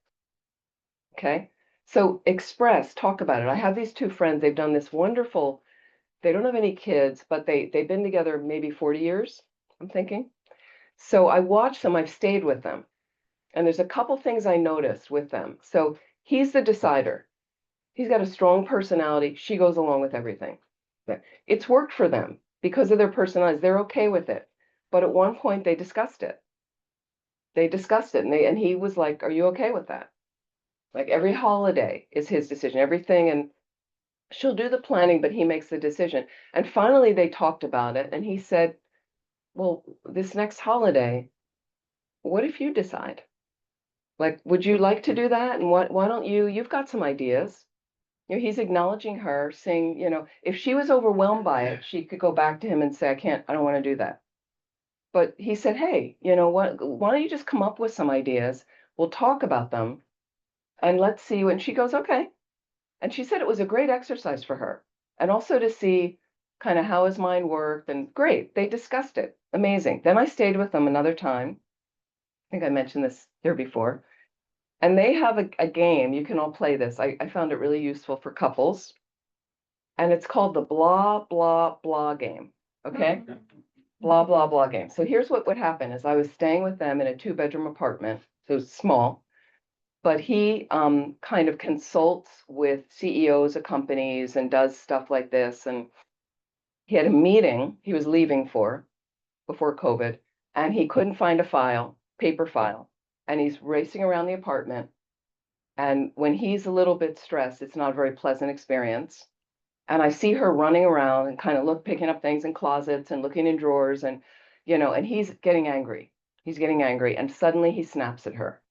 Okay. So express, talk about it. I have these two friends. They've done this wonderful, they don't have any kids, but they've been together maybe 40 years, I'm thinking. So I watch them, I've stayed with them. And there's a couple things I noticed with them. So he's the decider. He's got a strong personality. She goes along with everything. It's worked for them because of their personalities. They're okay with it. But at one point they discussed it. And he was like, are you okay with that? Like every holiday is his decision, everything. And she'll do the planning, but he makes the decision. And finally they talked about it. And he said, well, this next holiday, what if you decide? Like, would you like to do that? And why don't you've got some ideas. He's acknowledging her, saying, if she was overwhelmed by it, she could go back to him and say, I don't want to do that. But he said, hey, what, why don't you just come up with some ideas? We'll talk about them and let's see. And she goes, okay. And she said it was a great exercise for her. And also to see kind of how his mind worked. And great, they discussed it. Amazing. Then I stayed with them another time. I think I mentioned this here before. And they have a game. You can all play this. I found it really useful for couples. And it's called the blah, blah, blah game. Okay? Blah, blah, blah game. So here's what would happen is I was staying with them in a 2-bedroom apartment. So it's small. But he kind of consults with CEOs of companies and does stuff like this. And he had a meeting he was leaving for before COVID. And he couldn't find a paper file. And he's racing around the apartment. And when he's a little bit stressed, it's not a very pleasant experience. And I see her running around and kind of picking up things in closets and looking in drawers and, and he's getting angry. And suddenly he snaps at her,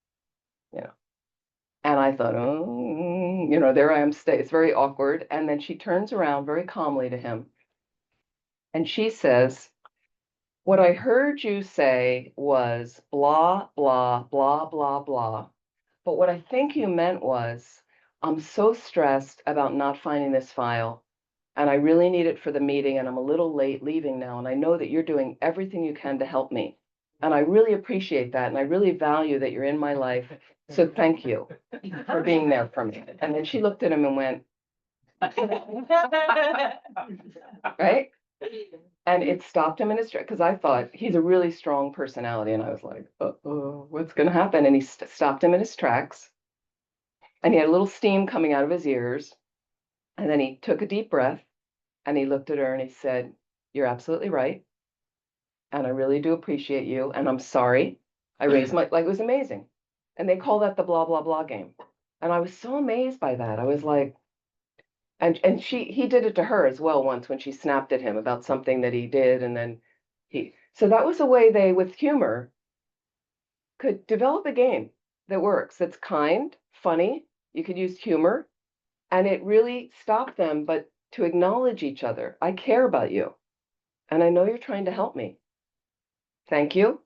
And I thought, oh, there I am, it's very awkward. And then she turns around very calmly to him. And she says, what I heard you say was blah, blah, blah, blah, blah. But what I think you meant was, I'm so stressed about not finding this file, and I really need it for the meeting, and I'm a little late leaving now, and I know that you're doing everything you can to help me. And I really appreciate that, and I really value that you're in my life. So thank you for being there for me. And then she looked at him and went, right? And it stopped him in his tracks because I thought he's a really strong personality. And I was like, uh-oh, what's going to happen? And he stopped him in his tracks. And he had a little steam coming out of his ears. And then he took a deep breath and he looked at her and he said, you're absolutely right. And I really do appreciate you. And I'm sorry. I raised my, like, it was amazing. And they call that the blah, blah, blah game. And I was so amazed by that. I was like, and he did it to her as well once when she snapped at him about something that he did. And then so that was a way they, with humor, could develop a game that works. That's kind, funny. You could use humor and it really stopped them, but to acknowledge each other. I care about you. And I know you're trying to help me. Thank you.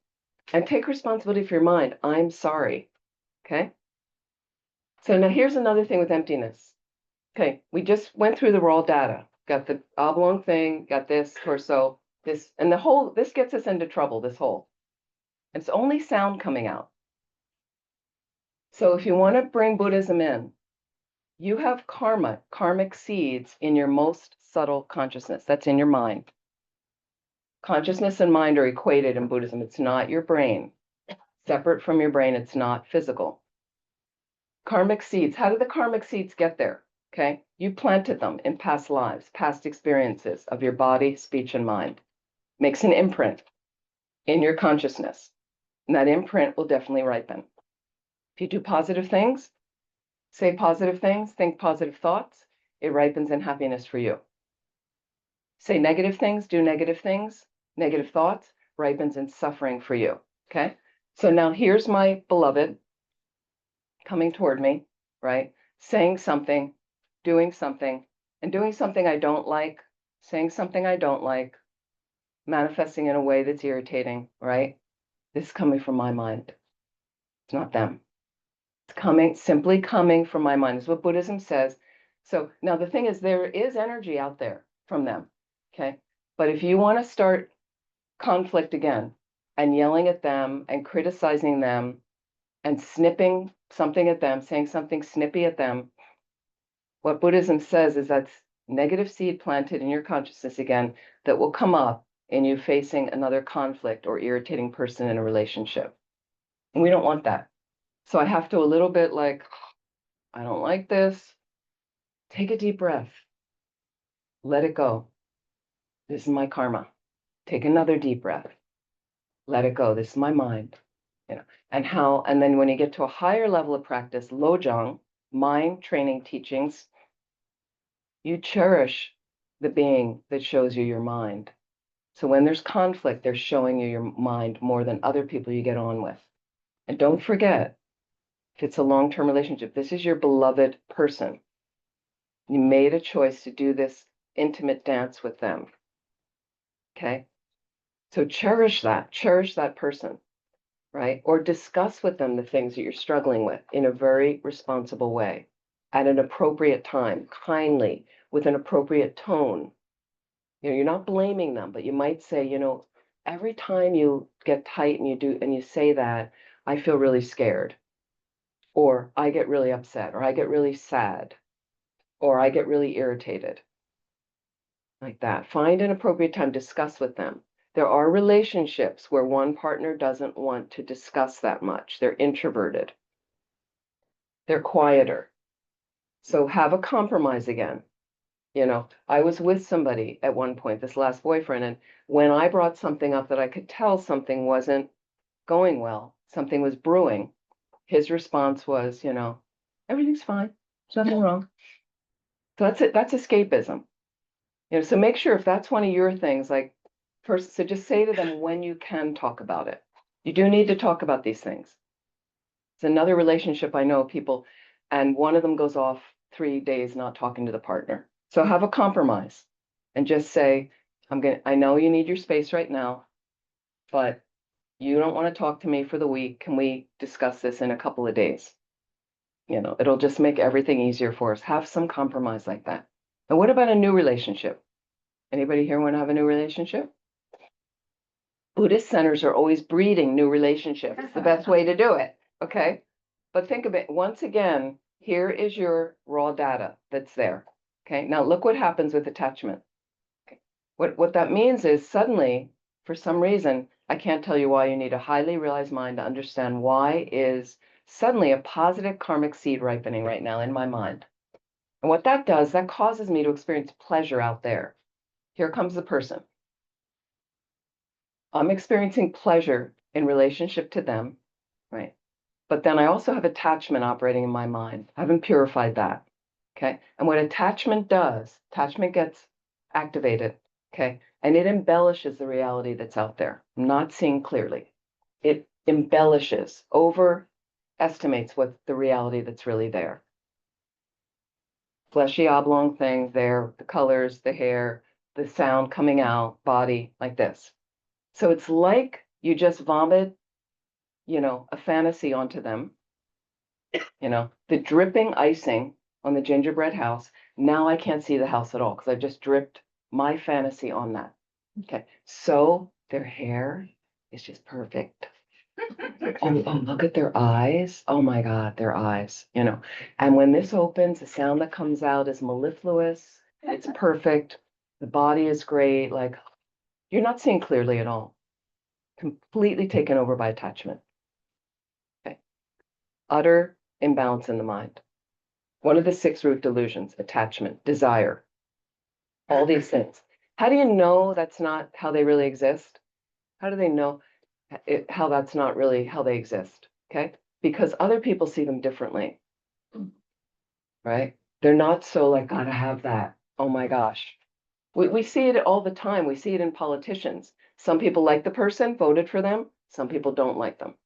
And take responsibility for your mind. I'm sorry. Okay. So now here's another thing with emptiness. Okay. We just went through the raw data. got the oblong thing, got this torso, this, and the whole, this gets us into trouble, this whole. It's only sound coming out. So if you want to bring Buddhism in, you have karma, karmic seeds in your most subtle consciousness. That's in your mind. Consciousness and mind are equated in Buddhism. It's not your brain. Separate from your brain, it's not physical. Karmic seeds, how did the karmic seeds get there? Okay, you planted them in past lives, past experiences of your body, speech, and mind. Makes an imprint in your consciousness. And that imprint will definitely ripen. If you do positive things, say positive things, think positive thoughts, it ripens in happiness for you. Say negative things, do negative things, negative thoughts, ripens in suffering for you. Okay, so now here's my beloved coming toward me, right? Saying something, doing something, and doing something I don't like, saying something I don't like, manifesting in a way that's irritating, right? This is coming from my mind. It's not them. It's coming, simply coming from my mind. This is what Buddhism says. So now the thing is, there is energy out there from them, okay? But if you want to start conflict again and yelling at them and criticizing them and snipping something at them, saying something snippy at them, what Buddhism says is that's negative seed planted in your consciousness again that will come up in you facing another conflict or irritating person in a relationship. And we don't want that. So I have to a little bit like, I don't like this. Take a deep breath. Let it go. This is my karma. Take another deep breath. Let it go. This is my mind. And then when you get to a higher level of practice, lojong, mind training teachings, you cherish the being that shows you your mind. So when there's conflict, they're showing you your mind more than other people you get on with. And don't forget, if it's a long-term relationship, this is your beloved person. You made a choice to do this intimate dance with them. Okay? So cherish that person, right? Or discuss with them the things that you're struggling with in a very responsible way, at an appropriate time, kindly, with an appropriate tone. You're not blaming them, but you might say, every time you get tight and you say that, I feel really scared, or I get really upset, or I get really sad, or I get really irritated. Like that. Find an appropriate time, discuss with them. There are relationships where one partner doesn't want to discuss that much. They're introverted. They're quieter. So have a compromise again. I was with somebody at one point, this last boyfriend, and when I brought something up that I could tell something wasn't going well, something was brewing, his response was, everything's fine. There's nothing wrong. So that's it. That's escapism. So make sure if that's one of your things, like first, so just say to them when you can talk about it. You do need to talk about these things. It's another relationship I know people, and one of them goes off 3 days not talking to the partner. So have a compromise and just say, I know you need your space right now, but you don't want to talk to me for the week. Can we discuss this in a couple of days? It'll just make everything easier for us. Have some compromise like that. And what about a new relationship? Anybody here want to have a new relationship? Buddhist centers are always breeding new relationships. It's the best way to do it, okay? But think of it, once again, here is your raw data that's there, okay? Now look what happens with attachment. Okay. What that means is suddenly, for some reason, I can't tell you why you need a highly realized mind to understand why is suddenly a positive karmic seed ripening right now in my mind. And what that does, that causes me to experience pleasure out there. Here comes the person. I'm experiencing pleasure in relationship to them, right? But then I also have attachment operating in my mind. I haven't purified that, okay? And what attachment does, attachment gets activated, okay? And it embellishes the reality that's out there. I'm not seeing clearly. It embellishes, overestimates what the reality that's really there. Fleshy oblong things there, the colors, the hair, the sound coming out, body, like this. So it's like you just vomit, a fantasy onto them, the dripping icing on the gingerbread house. Now I can't see the house at all because I've just dripped my fantasy on that. Okay, so their hair is just perfect. Oh, look at their eyes. Oh my God, their eyes, you know. And when this opens, the sound that comes out is mellifluous. It's perfect. The body is great. Like you're not seeing clearly at all. Completely taken over by attachment. Okay. Utter imbalance in the mind. One of the 6 root delusions, attachment, desire, all these things. How do you know that's not how they really exist? How do they know how that's not really how they exist? Okay. Because other people see them differently, right? They're not so like, gotta have that. Oh my gosh. We see it all the time. We see it in politicians. Some people like the person, voted for them. Some people don't like them,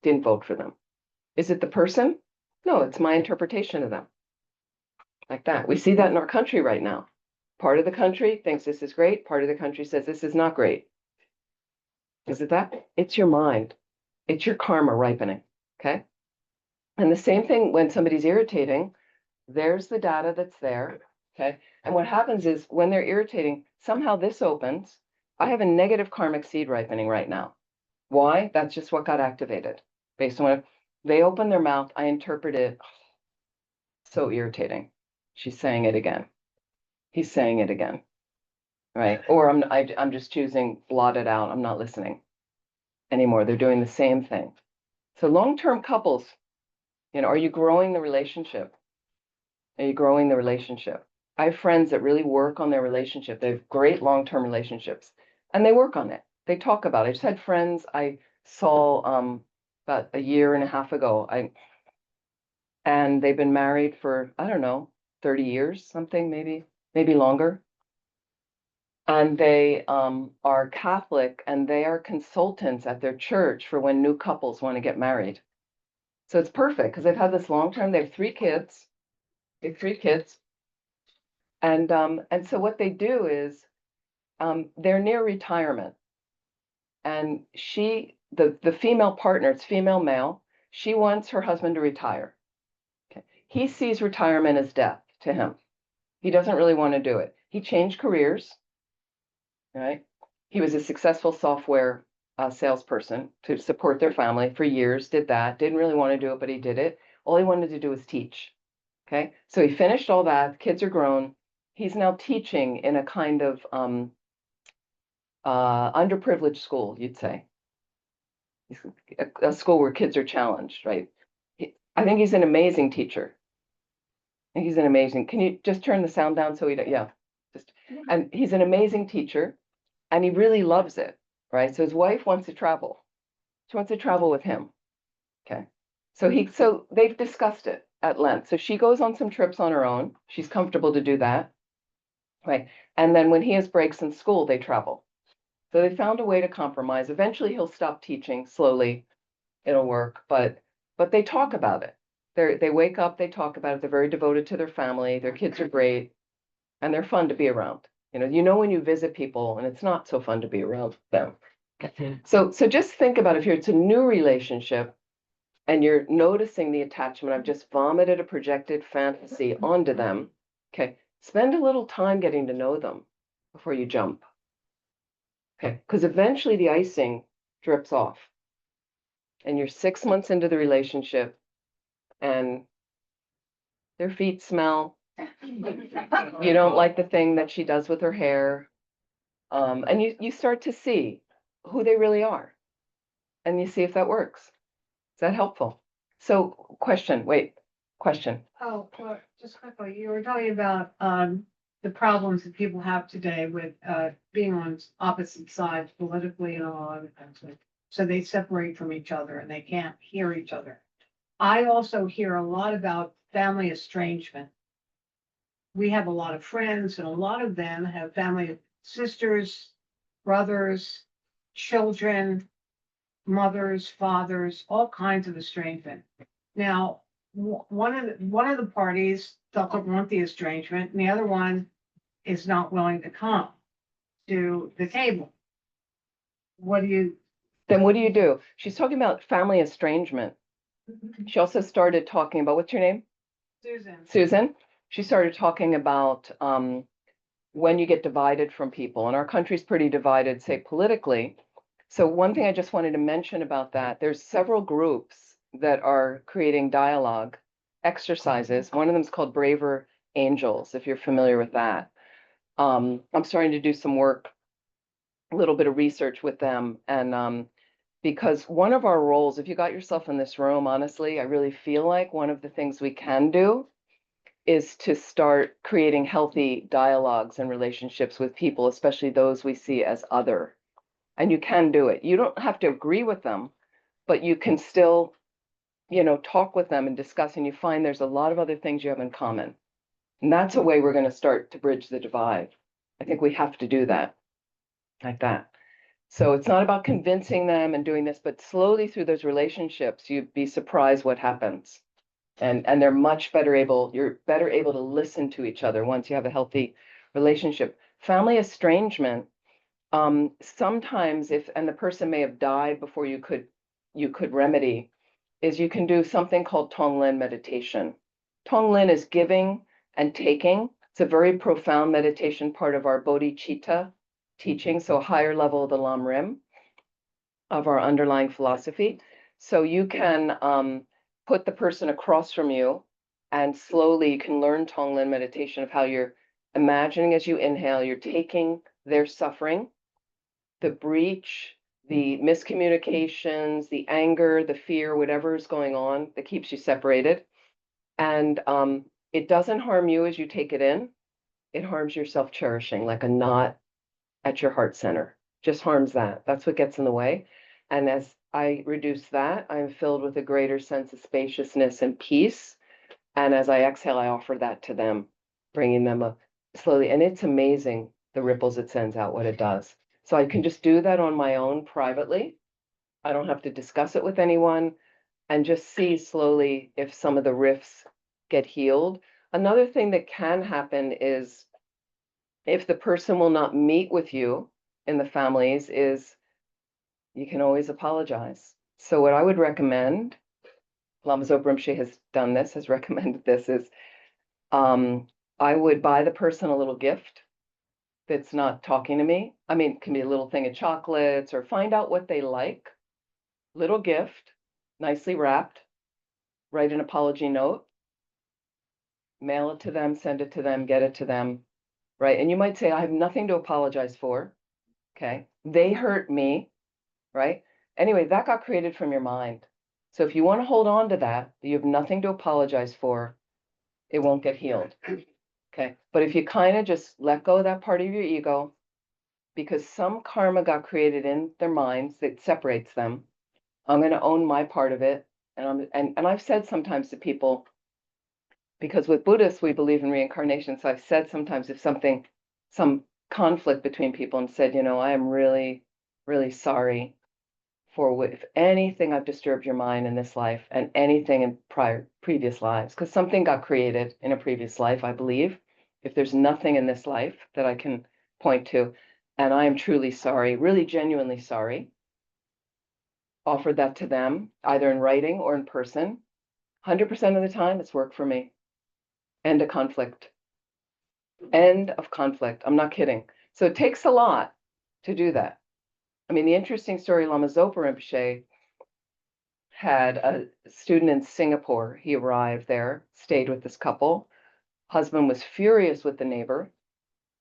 didn't vote for them. Is it the person? No, it's my interpretation of them. Like that. We see that in our country right now. Part of the country thinks this is great. Part of the country says this is not great. Is it that? It's your mind. It's your karma ripening. Okay. And the same thing when somebody's irritating, there's the data that's there. Okay. And what happens is when they're irritating, somehow this opens. I have a negative karmic seed ripening right now. Why? That's just what got activated. Based on what they open their mouth, I interpret it. So irritating. She's saying it again. He's saying it again. Right. Or I'm just choosing blot it out. I'm not listening anymore. They're doing the same thing. So long-term couples, you know, are you growing the relationship? Are you growing the relationship? I have friends that really work on their relationship. They have great long-term relationships and they work on it. They talk about it. I just had friends I saw about a year and a half ago. And they've been married for, I don't know, 30 years, something, maybe longer. And they are Catholic and they are consultants at their church for when new couples want to get married. So it's perfect because they've had this long term. They have 3 kids. They have 3 kids. And so what they do is they're near retirement. And the female partner, it's female male, she wants her husband to retire. Okay. He sees retirement as death to him. He doesn't really want to do it. He changed careers. Right? He was a successful software salesperson to support their family for years, did that, didn't really want to do it, but he did it. All he wanted to do was teach. Okay. So he finished all that. The kids are grown. He's now teaching in a kind of underprivileged school, you'd say. A school where kids are challenged, right? I think he's an amazing teacher. I think he's an amazing, can you just turn the sound down so he don't, yeah. And he's an amazing teacher. And he really loves it, right? So his wife wants to travel. She wants to travel with him. Okay. So they've discussed it at length. So she goes on some trips on her own. She's comfortable to do that. Right. And then when he has breaks in school, they travel. So they found a way to compromise. Eventually he'll stop teaching slowly. It'll work, but they talk about it. They wake up, they talk about it. They're very devoted to their family. Their kids are great and they're fun to be around. You know when you visit people and it's not so fun to be around them. So just think about if it's a new relationship and you're noticing the attachment, I've just vomited a projected fantasy onto them. Okay, spend a little time getting to know them before you jump. Okay, because eventually the icing drips off and you're 6 months into the relationship and their feet smell. You don't like the thing that she does with her hair. And you start to see who they really are. And you see if that works. Is that helpful? So question. Oh, well, just quickly, you were talking about the problems that people have today with being on opposite sides politically and all other things. So they separate from each other and they can't hear each other. I also hear a lot about family estrangement. We have a lot of friends and a lot of them have family sisters, brothers, children, mothers, fathers, all kinds of estrangement. Now, one of the parties doesn't want the estrangement, and the other one is not willing to come to the table. Then what do you do? She's talking about family estrangement. She also started talking about, what's your name? Susan? Susan. she started talking about when you get divided from people, and our country's pretty divided, say politically. So one thing I just wanted to mention about that, there's several groups that are creating dialogue exercises. One of them is called Braver Angels, if you're familiar with that. I'm starting to do some work, a little bit of research with them, and because one of our roles, if you got yourself in this room, honestly, I really feel like one of the things we can do is to start creating healthy dialogues and relationships with people, especially those we see as other. And you can do it. You don't have to agree with them, but you can still, talk with them and discuss, and you find there's a lot of other things you have in common. And that's a way we're going to start to bridge the divide. I think we have to do that, like that. So it's not about convincing them and doing this, but slowly through those relationships, you'd be surprised what happens. And they're much better able, you're better able to listen to each other once you have a healthy relationship. Family estrangement, sometimes and the person may have died before you could remedy, is you can do something called Tonglen meditation. Tonglen is giving and taking. It's a very profound meditation, part of our bodhicitta teaching, so a higher level of the Lam Rim of our underlying philosophy. So you can put the person across from you, and slowly you can learn Tonglen meditation of how you're imagining as you inhale, you're taking their suffering, the breach, the miscommunications, the anger, the fear, whatever is going on that keeps you separated. And it doesn't harm you as you take it in. It harms your self-cherishing, like a knot at your heart center. Just harms that. That's what gets in the way. And as I reduce that, I'm filled with a greater sense of spaciousness and peace. And as I exhale, I offer that to them, bringing them up slowly. And it's amazing the ripples it sends out, what it does. So I can just do that on my own privately. I don't have to discuss it with anyone, and just see slowly if some of the rifts get healed. Another thing that can happen is if the person will not meet with you in the families, is you can always apologize. So what I would recommend, Lama Zopa Rinpoche has done this, has recommended this, is I would buy the person a little gift that's not talking to me. I mean, it can be a little thing of chocolates, or find out what they like. Little gift, nicely wrapped, write an apology note, mail it to them, send it to them, get it to them, right? And you might say, I have nothing to apologize for. Okay. They hurt me, right? Anyway, that got created from your mind. So if you want to hold on to that, you have nothing to apologize for, it won't get healed. Okay. But if you kind of just let go of that part of your ego, because some karma got created in their minds that separates them, I'm going to own my part of it. And I've said sometimes to people, because with Buddhists, we believe in reincarnation. So I've said sometimes if some conflict between people, and said, I am really, really sorry for if anything I've disturbed your mind in this life and anything in previous lives, because something got created in a previous life, I believe. If there's nothing in this life that I can point to, and I am truly sorry, really genuinely sorry, offer that to them, either in writing or in person. 100% of the time, it's worked for me. End of conflict. End of conflict. I'm not kidding. So it takes a lot to do that. I mean, the interesting story, Lama Zopa Rinpoche had a student in Singapore. He arrived there, stayed with this couple. Husband was furious with the neighbor.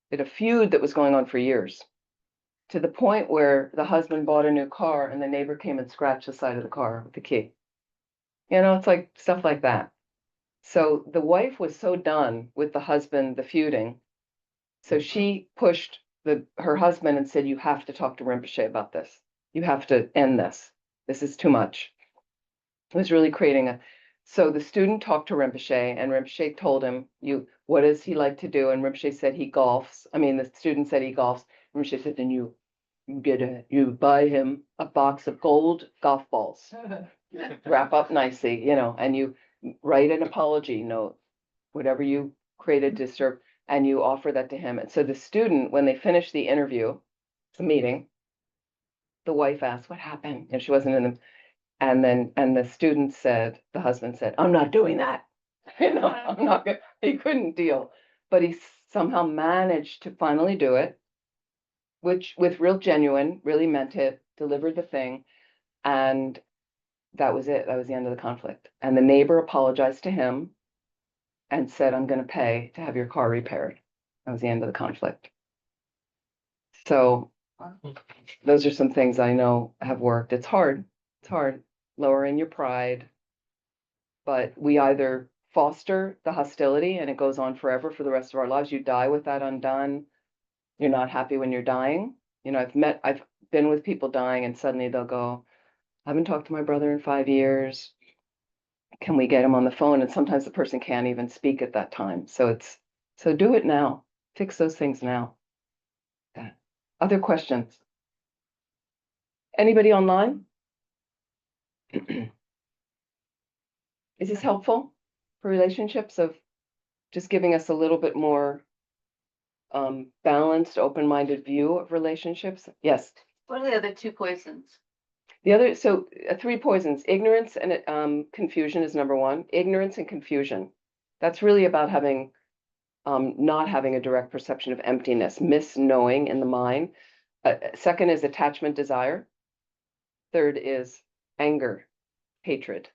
It had a feud that was going on for years, to the point where the husband bought a new car and the neighbor came and scratched the side of the car with the key. It's like stuff like that. So the wife was so done with the husband, the feuding. So she pushed her husband and said, you have to talk to Rinpoche about this. You have to end this. This is too much. It was really creating so the student talked to Rinpoche, and Rinpoche told him, what does he like to do? And Rinpoche said he golfs. I mean, the student said he golfs. Rinpoche said, then you buy him a box of gold golf balls, wrap up nicely, and you write an apology note, whatever you created to serve, and you offer that to him. And so the student, when they finished the interview, the meeting, the wife asked, what happened? And she wasn't in them. And the student said, the husband said, I'm not doing that. I'm not gonna, He couldn't deal, but he somehow managed to finally do it, which with real genuine, really meant it, delivered the thing, and that was it. That was the end of the conflict. And the neighbor apologized to him and said, I'm going to pay to have your car repaired. That was the end of the conflict. So those are some things I know have worked. It's hard. It's hard lowering your pride, but we either foster the hostility and it goes on forever for the rest of our lives. You die with that undone. You're not happy when you're dying. You know, I've been with people dying and suddenly they'll go, I haven't talked to my brother in 5 years. Can we get him on the phone? And sometimes the person can't even speak at that time. So do it now. Fix those things now. Yeah. Other questions? Anybody online? Is this helpful for relationships of just giving us a little bit more balanced, open-minded view of relationships? Yes. What are the other two poisons? The other, so 3 poisons, ignorance and confusion is number 1. Ignorance and confusion. That's really about having, not having a direct perception of emptiness, misknowing in the mind. Second is attachment, desire. Third is anger, hatred.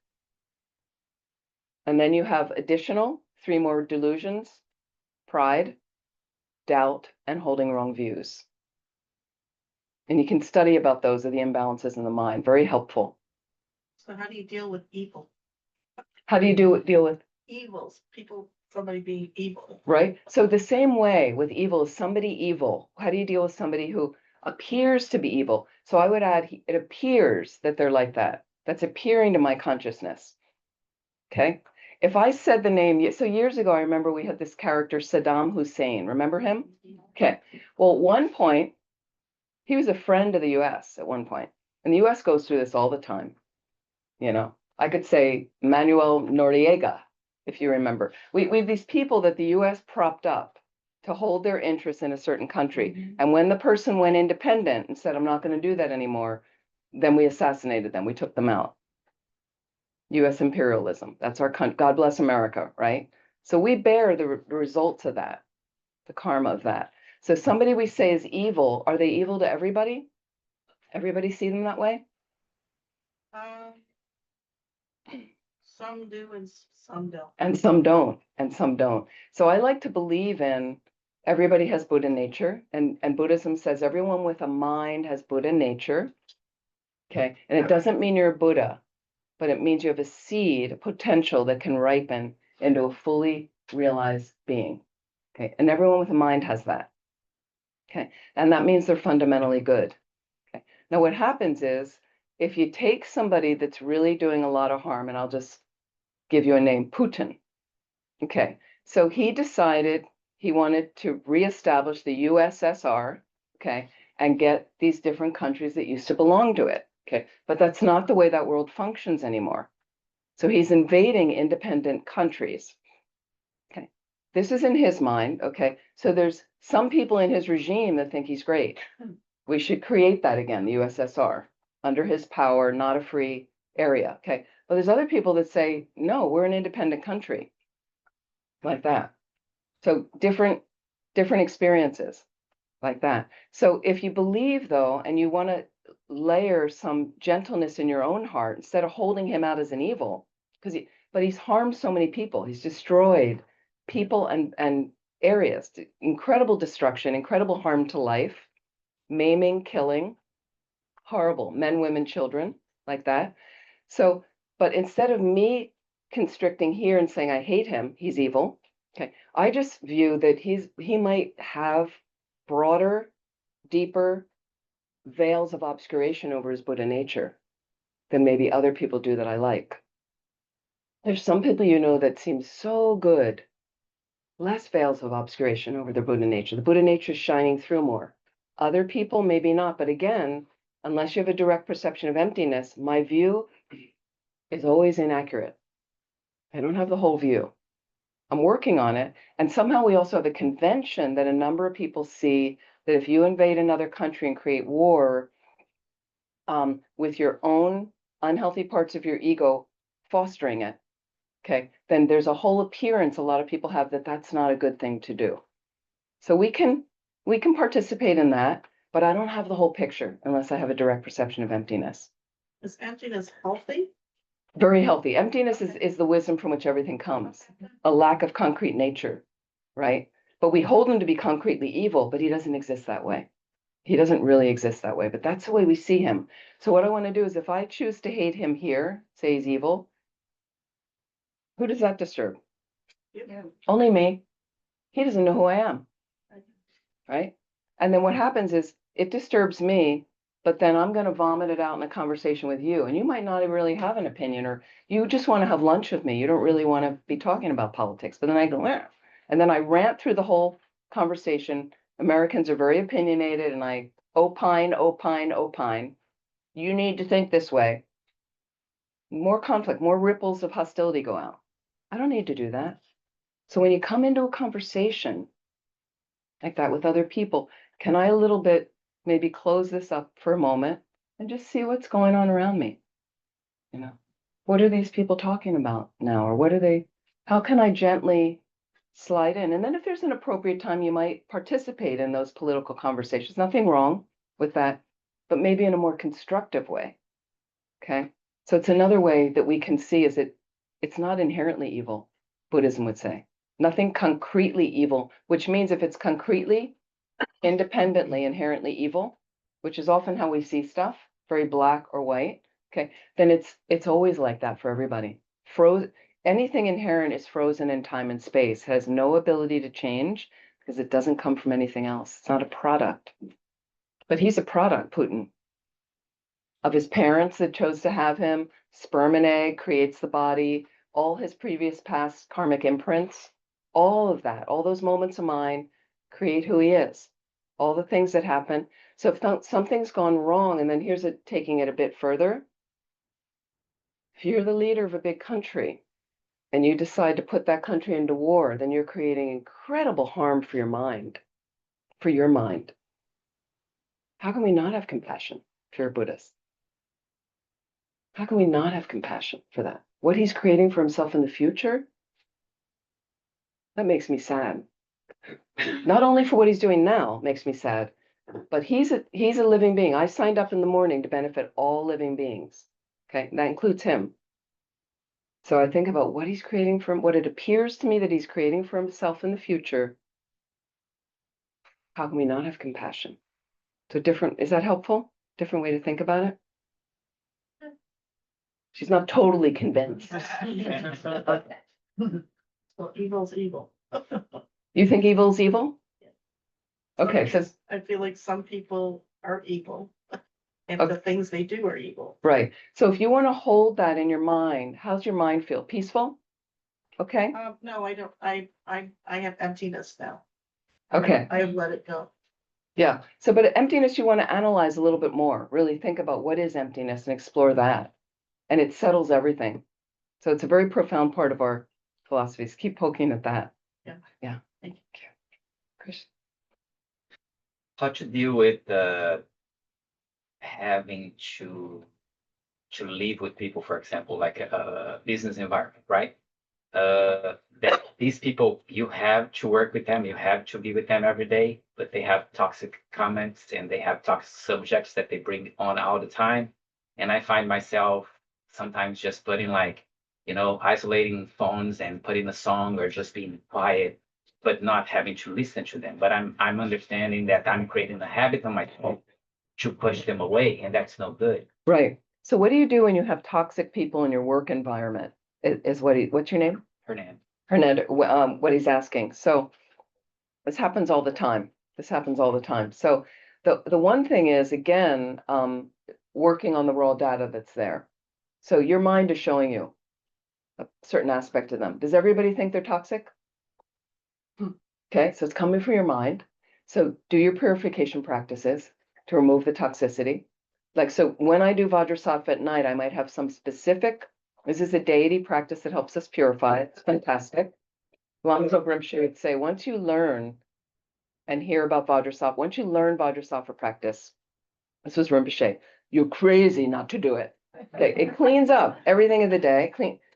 And then you have additional 3 more delusions, pride, doubt, and holding wrong views. And you can study about those are the imbalances in the mind. Very helpful. So how do you deal with evil? How do you deal with, Evils, people, somebody being evil. right? So the same way with evil is somebody evil. How do you deal with somebody who appears to be evil? So I would add, it appears that they're like that. That's appearing to my consciousness. Okay. If I said the name, so years ago, I remember we had this character, Saddam Hussein. Remember him? Okay. Well, at one point, he was a friend of the US at one point. And the US goes through this all the time. You know, I could say Manuel Noriega, if you remember. We have these people that the US propped up to hold their interests in a certain country. And when the person went independent and said, I'm not going to do that anymore, then we assassinated them. We took them out. US imperialism. That's our country. God bless America, right? So we bear the results of that, the karma of that. So somebody we say is evil, are they evil to everybody? Everybody see them that way? Some do and some don't. And some don't, and some don't. So I like to believe in everybody has Buddha nature, and Buddhism says everyone with a mind has Buddha nature. Okay, and it doesn't mean you're a Buddha, but it means you have a seed, a potential that can ripen into a fully realized being. Okay, and everyone with a mind has that. Okay, and that means they're fundamentally good. Okay, now what happens is if you take somebody that's really doing a lot of harm, and I'll just give you a name, Putin. Okay, so he decided he wanted to reestablish the USSR, okay, and get these different countries that used to belong to it. Okay, but that's not the way that world functions anymore. So he's invading independent countries. Okay, this is in his mind. Okay, so there's some people in his regime that think he's great. We should create that again, the USSR, under his power, not a free area. Okay, but there's other people that say, no, we're an independent country, like that. So different experiences like that. So if you believe though, and you want to layer some gentleness in your own heart instead of holding him out as an evil, but he's harmed so many people. He's destroyed people and areas, incredible destruction, incredible harm to life, maiming, killing, horrible men, women, children, like that. So, but instead of me constricting here and saying I hate him, he's evil. Okay, I just view that he might have broader, deeper veils of obscuration over his Buddha nature than maybe other people do that I like. There's some people you know that seem so good, less veils of obscuration over their Buddha nature. The Buddha nature is shining through more. Other people, maybe not, but again, unless you have a direct perception of emptiness, my view is always inaccurate. I don't have the whole view. I'm working on it. And somehow we also have a convention that a number of people see that if you invade another country and create war with your own unhealthy parts of your ego fostering it, okay, then there's a whole appearance a lot of people have that that's not a good thing to do. So we can participate in that, but I don't have the whole picture unless I have a direct perception of emptiness. Is emptiness healthy? Very healthy. Emptiness is the wisdom from which everything comes, a lack of concrete nature, right? But we hold him to be concretely evil, but he doesn't exist that way. He doesn't really exist that way, but that's the way we see him. So what I want to do is if I choose to hate him here, say he's evil, who does that disturb? Yeah. Only me. He doesn't know who I am, right? And then what happens is it disturbs me, but then I'm going to vomit it out in a conversation with you. And you might not really have an opinion, or you just want to have lunch with me. You don't really want to be talking about politics. But then I go, eh. And then I rant through the whole conversation. Americans are very opinionated, and I opine, opine, opine. You need to think this way. More conflict, more ripples of hostility go out. I don't need to do that. So when you come into a conversation like that with other people, can I a little bit maybe close this up for a moment and just see what's going on around me? You know, what are these people talking about now? Or what are they, how can I gently slide in? And then if there's an appropriate time, you might participate in those political conversations. Nothing wrong with that, but maybe in a more constructive way. Okay. So it's another way that we can see is it's not inherently evil, Buddhism would say. Nothing concretely evil, which means if it's concretely, independently, inherently evil, which is often how we see stuff, very black or white, okay, then it's always like that for everybody. Anything inherent is frozen in time and space, has no ability to change because it doesn't come from anything else. It's not a product. But he's a product, Putin, of his parents that chose to have him. Sperm and egg creates the body, all his previous past karmic imprints, all of that, all those moments of mine create who he is, all the things that happen. So if something's gone wrong, and then here's it taking it a bit further. If you're the leader of a big country and you decide to put that country into war, then you're creating incredible harm for your mind, for your mind. How can we not have compassion if you're a Buddhist? How can we not have compassion for that? What he's creating for himself in the future, that makes me sad. Not only for what he's doing now makes me sad, but he's a living being. I signed up in the morning to benefit all living beings. Okay, that includes him. So I think about what he's creating from, what it appears to me that he's creating for himself in the future. How can we not have compassion? So is that helpful? Different way to think about it? She's not totally convinced. Well, evil's evil. You think evil is evil? Okay, so I feel like some people are evil and Okay. the things they do are evil. right. So if you want to hold that in your mind, how's your mind feel? Peaceful? Okay. No, I don't. I have emptiness now. Okay. I have let it go. Yeah. So, but emptiness, you want to analyze a little bit more. Really think about what is emptiness and explore that. And it settles everything. So it's a very profound part of our philosophies. Keep poking at that. Yeah. Yeah. Thank you. Chris. How to deal with having to live with people, for example, like a business environment, right? That these people, you have to work with them, you have to be with them every day, but they have toxic comments and they have toxic subjects that they bring on all the time. And I find myself sometimes just putting like, isolating phones and putting a song or just being quiet, but not having to listen to them. But I'm understanding that I'm creating a habit on myself to push them away, and that's no good. Right. So what do you do when you have toxic people in your work environment? Is what's your name? Hernan. Hernando, what he's asking. So this happens all the time. This happens all the time. So the one thing is, again, working on the raw data that's there. So your mind is showing you a certain aspect of them. Does everybody think they're toxic? Okay, so it's coming from your mind. So do your purification practices to remove the toxicity. Like, so when I do Vajrasattva at night, I might have some specific, this is a deity practice that helps us purify. It's fantastic. Lama Rinpoche would say, once you learn and hear about Vajrasattva, once you learn Vajrasattva practice, this was Rinpoche, you're crazy not to do it. Okay, it cleans up everything of the day.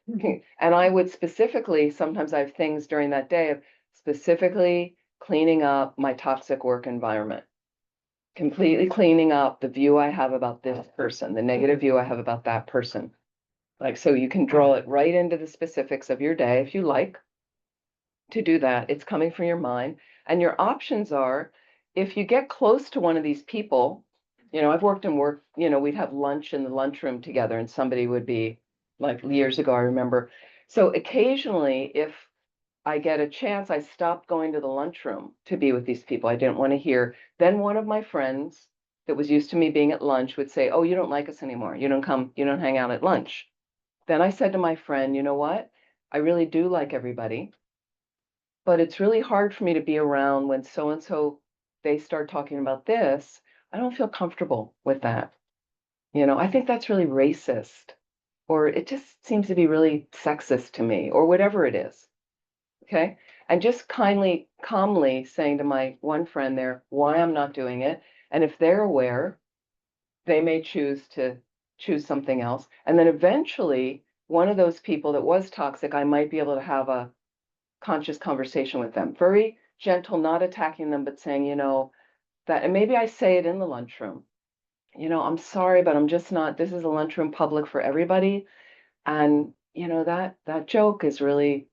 And I would specifically, sometimes I have things during that day of specifically cleaning up my toxic work environment. Completely cleaning up the view I have about this person, the negative view I have about that person. Like, so you can draw it right into the specifics of your day if you like to do that. It's coming from your mind. And your options are, if you get close to one of these people, I've worked in work, we'd have lunch in the lunchroom together and somebody would be like years ago, I remember. So occasionally, if I get a chance, I stop going to the lunchroom to be with these people. I didn't want to hear. Then one of my friends that was used to me being at lunch would say, "Oh, you don't like us anymore. You don't come, you don't hang out at lunch." Then I said to my friend, "You know what? I really do like everybody, but it's really hard for me to be around when so and so they start talking about this. I don't feel comfortable with that. I think that's really racist, or it just seems to be really sexist to me, or whatever it is." Okay. And just kindly, calmly saying to my one friend there why I'm not doing it. And if they're aware, they may choose to choose something else. And then eventually, one of those people that was toxic, I might be able to have a conscious conversation with them. Very gentle, not attacking them, but saying, that, and maybe I say it in the lunchroom, I'm sorry, but I'm just not, this is a lunchroom public for everybody. And, that joke is really,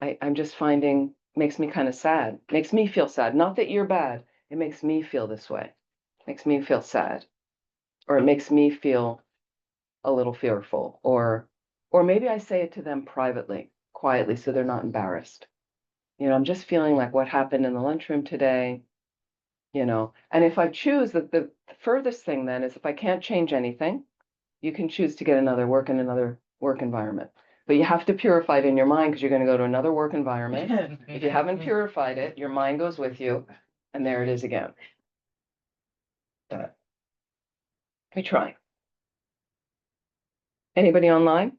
I'm just finding makes me kind of sad, makes me feel sad. Not that you're bad, it makes me feel this way, makes me feel sad, or it makes me feel a little fearful, or maybe I say it to them privately, quietly, so they're not embarrassed. I'm just feeling like what happened in the lunchroom today, and if I choose that, the furthest thing then is if I can't change anything, you can choose to get another work in another work environment. But you have to purify it in your mind because you're going to go to another work environment. If you haven't purified it, your mind goes with you, and there it is again. Let me try. Anybody online?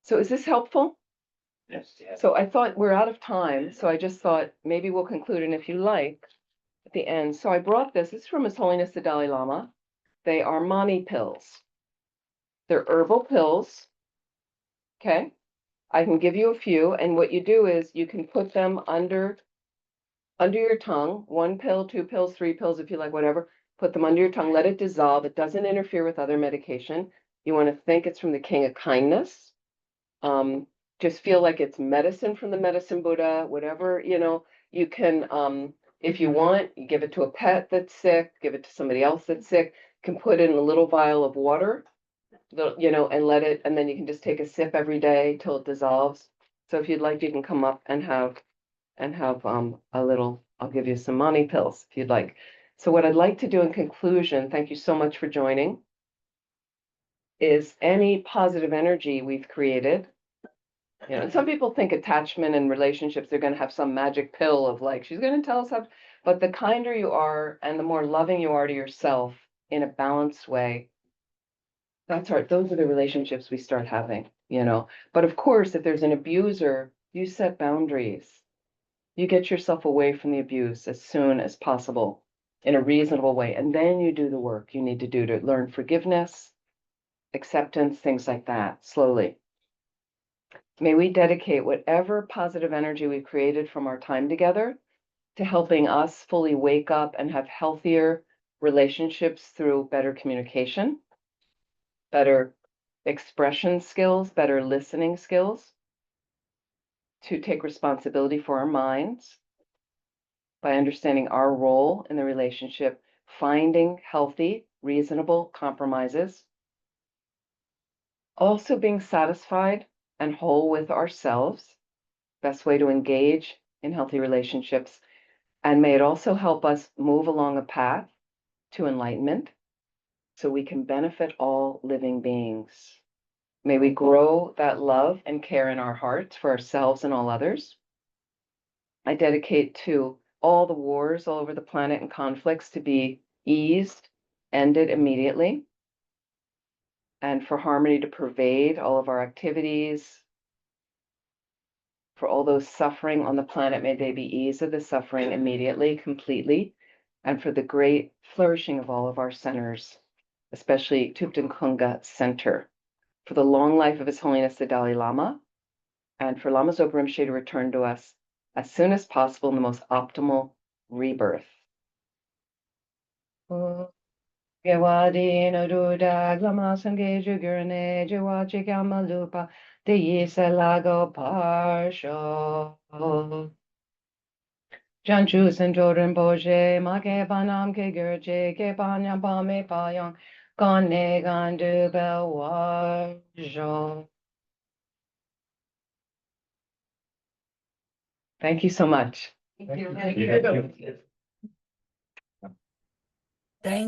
So is this helpful? Yes. So I thought we're out of time, so I just thought maybe we'll conclude, and if you like, at the end. So I brought this. This is from His Holiness the Dalai Lama. They are mani pills. They're herbal pills. Okay. I can give you a few, and what you do is you can put them under your tongue, 1 pill, 2 pills, 3 pills, if you like, whatever. Put them under your tongue, let it dissolve. It doesn't interfere with other medication. You want to think it's from the King of Kindness. Just feel like it's medicine from the medicine Buddha, whatever, you can, if you want, you give it to a pet that's sick, give it to somebody else that's sick, can put it in a little vial of water, and let it, and then you can just take a sip every day till it dissolves. So if you'd like, you can come up and have a little, I'll give you some mani pills if you'd like. So what I'd like to do in conclusion, thank you so much for joining, is any positive energy we've created. And some people think attachment and relationships, they're going to have some magic pill of like, she's going to tell us how, but the kinder you are and the more loving you are to yourself in a balanced way, those are the relationships we start having, But of course, if there's an abuser, you set boundaries. You get yourself away from the abuse as soon as possible in a reasonable way. And then you do the work you need to do to learn forgiveness, acceptance, things like that, slowly. May we dedicate whatever positive energy we've created from our time together to helping us fully wake up and have healthier relationships through better communication, better expression skills, better listening skills, to take responsibility for our minds by understanding our role in the relationship, finding healthy, reasonable compromises, also being satisfied and whole with ourselves, best way to engage in healthy relationships. And may it also help us move along a path to enlightenment so we can benefit all living beings. May we grow that love and care in our hearts for ourselves and all others. I dedicate to all the wars all over the planet and conflicts to be eased, ended immediately, and for harmony to pervade all of our activities. For all those suffering on the planet, may they be eased of the suffering immediately, completely, and for the great flourishing of all of our centers, especially Thubten Kunga Center. for the long life of His Holiness the Dalai Lama, and for Lama Zopa Rinpoche to return to us as soon as possible in the most optimal rebirth. Gewadi no duda glama sange jugurne jiwachi kamalupa de yiselago parsho. Janchu Sanjorin Boje, Make Banam Ke Gurje, Ke Panyam Pame Payong, Gane Gandu Belwajo. Thank you so much. Thank you. Thank you. Thank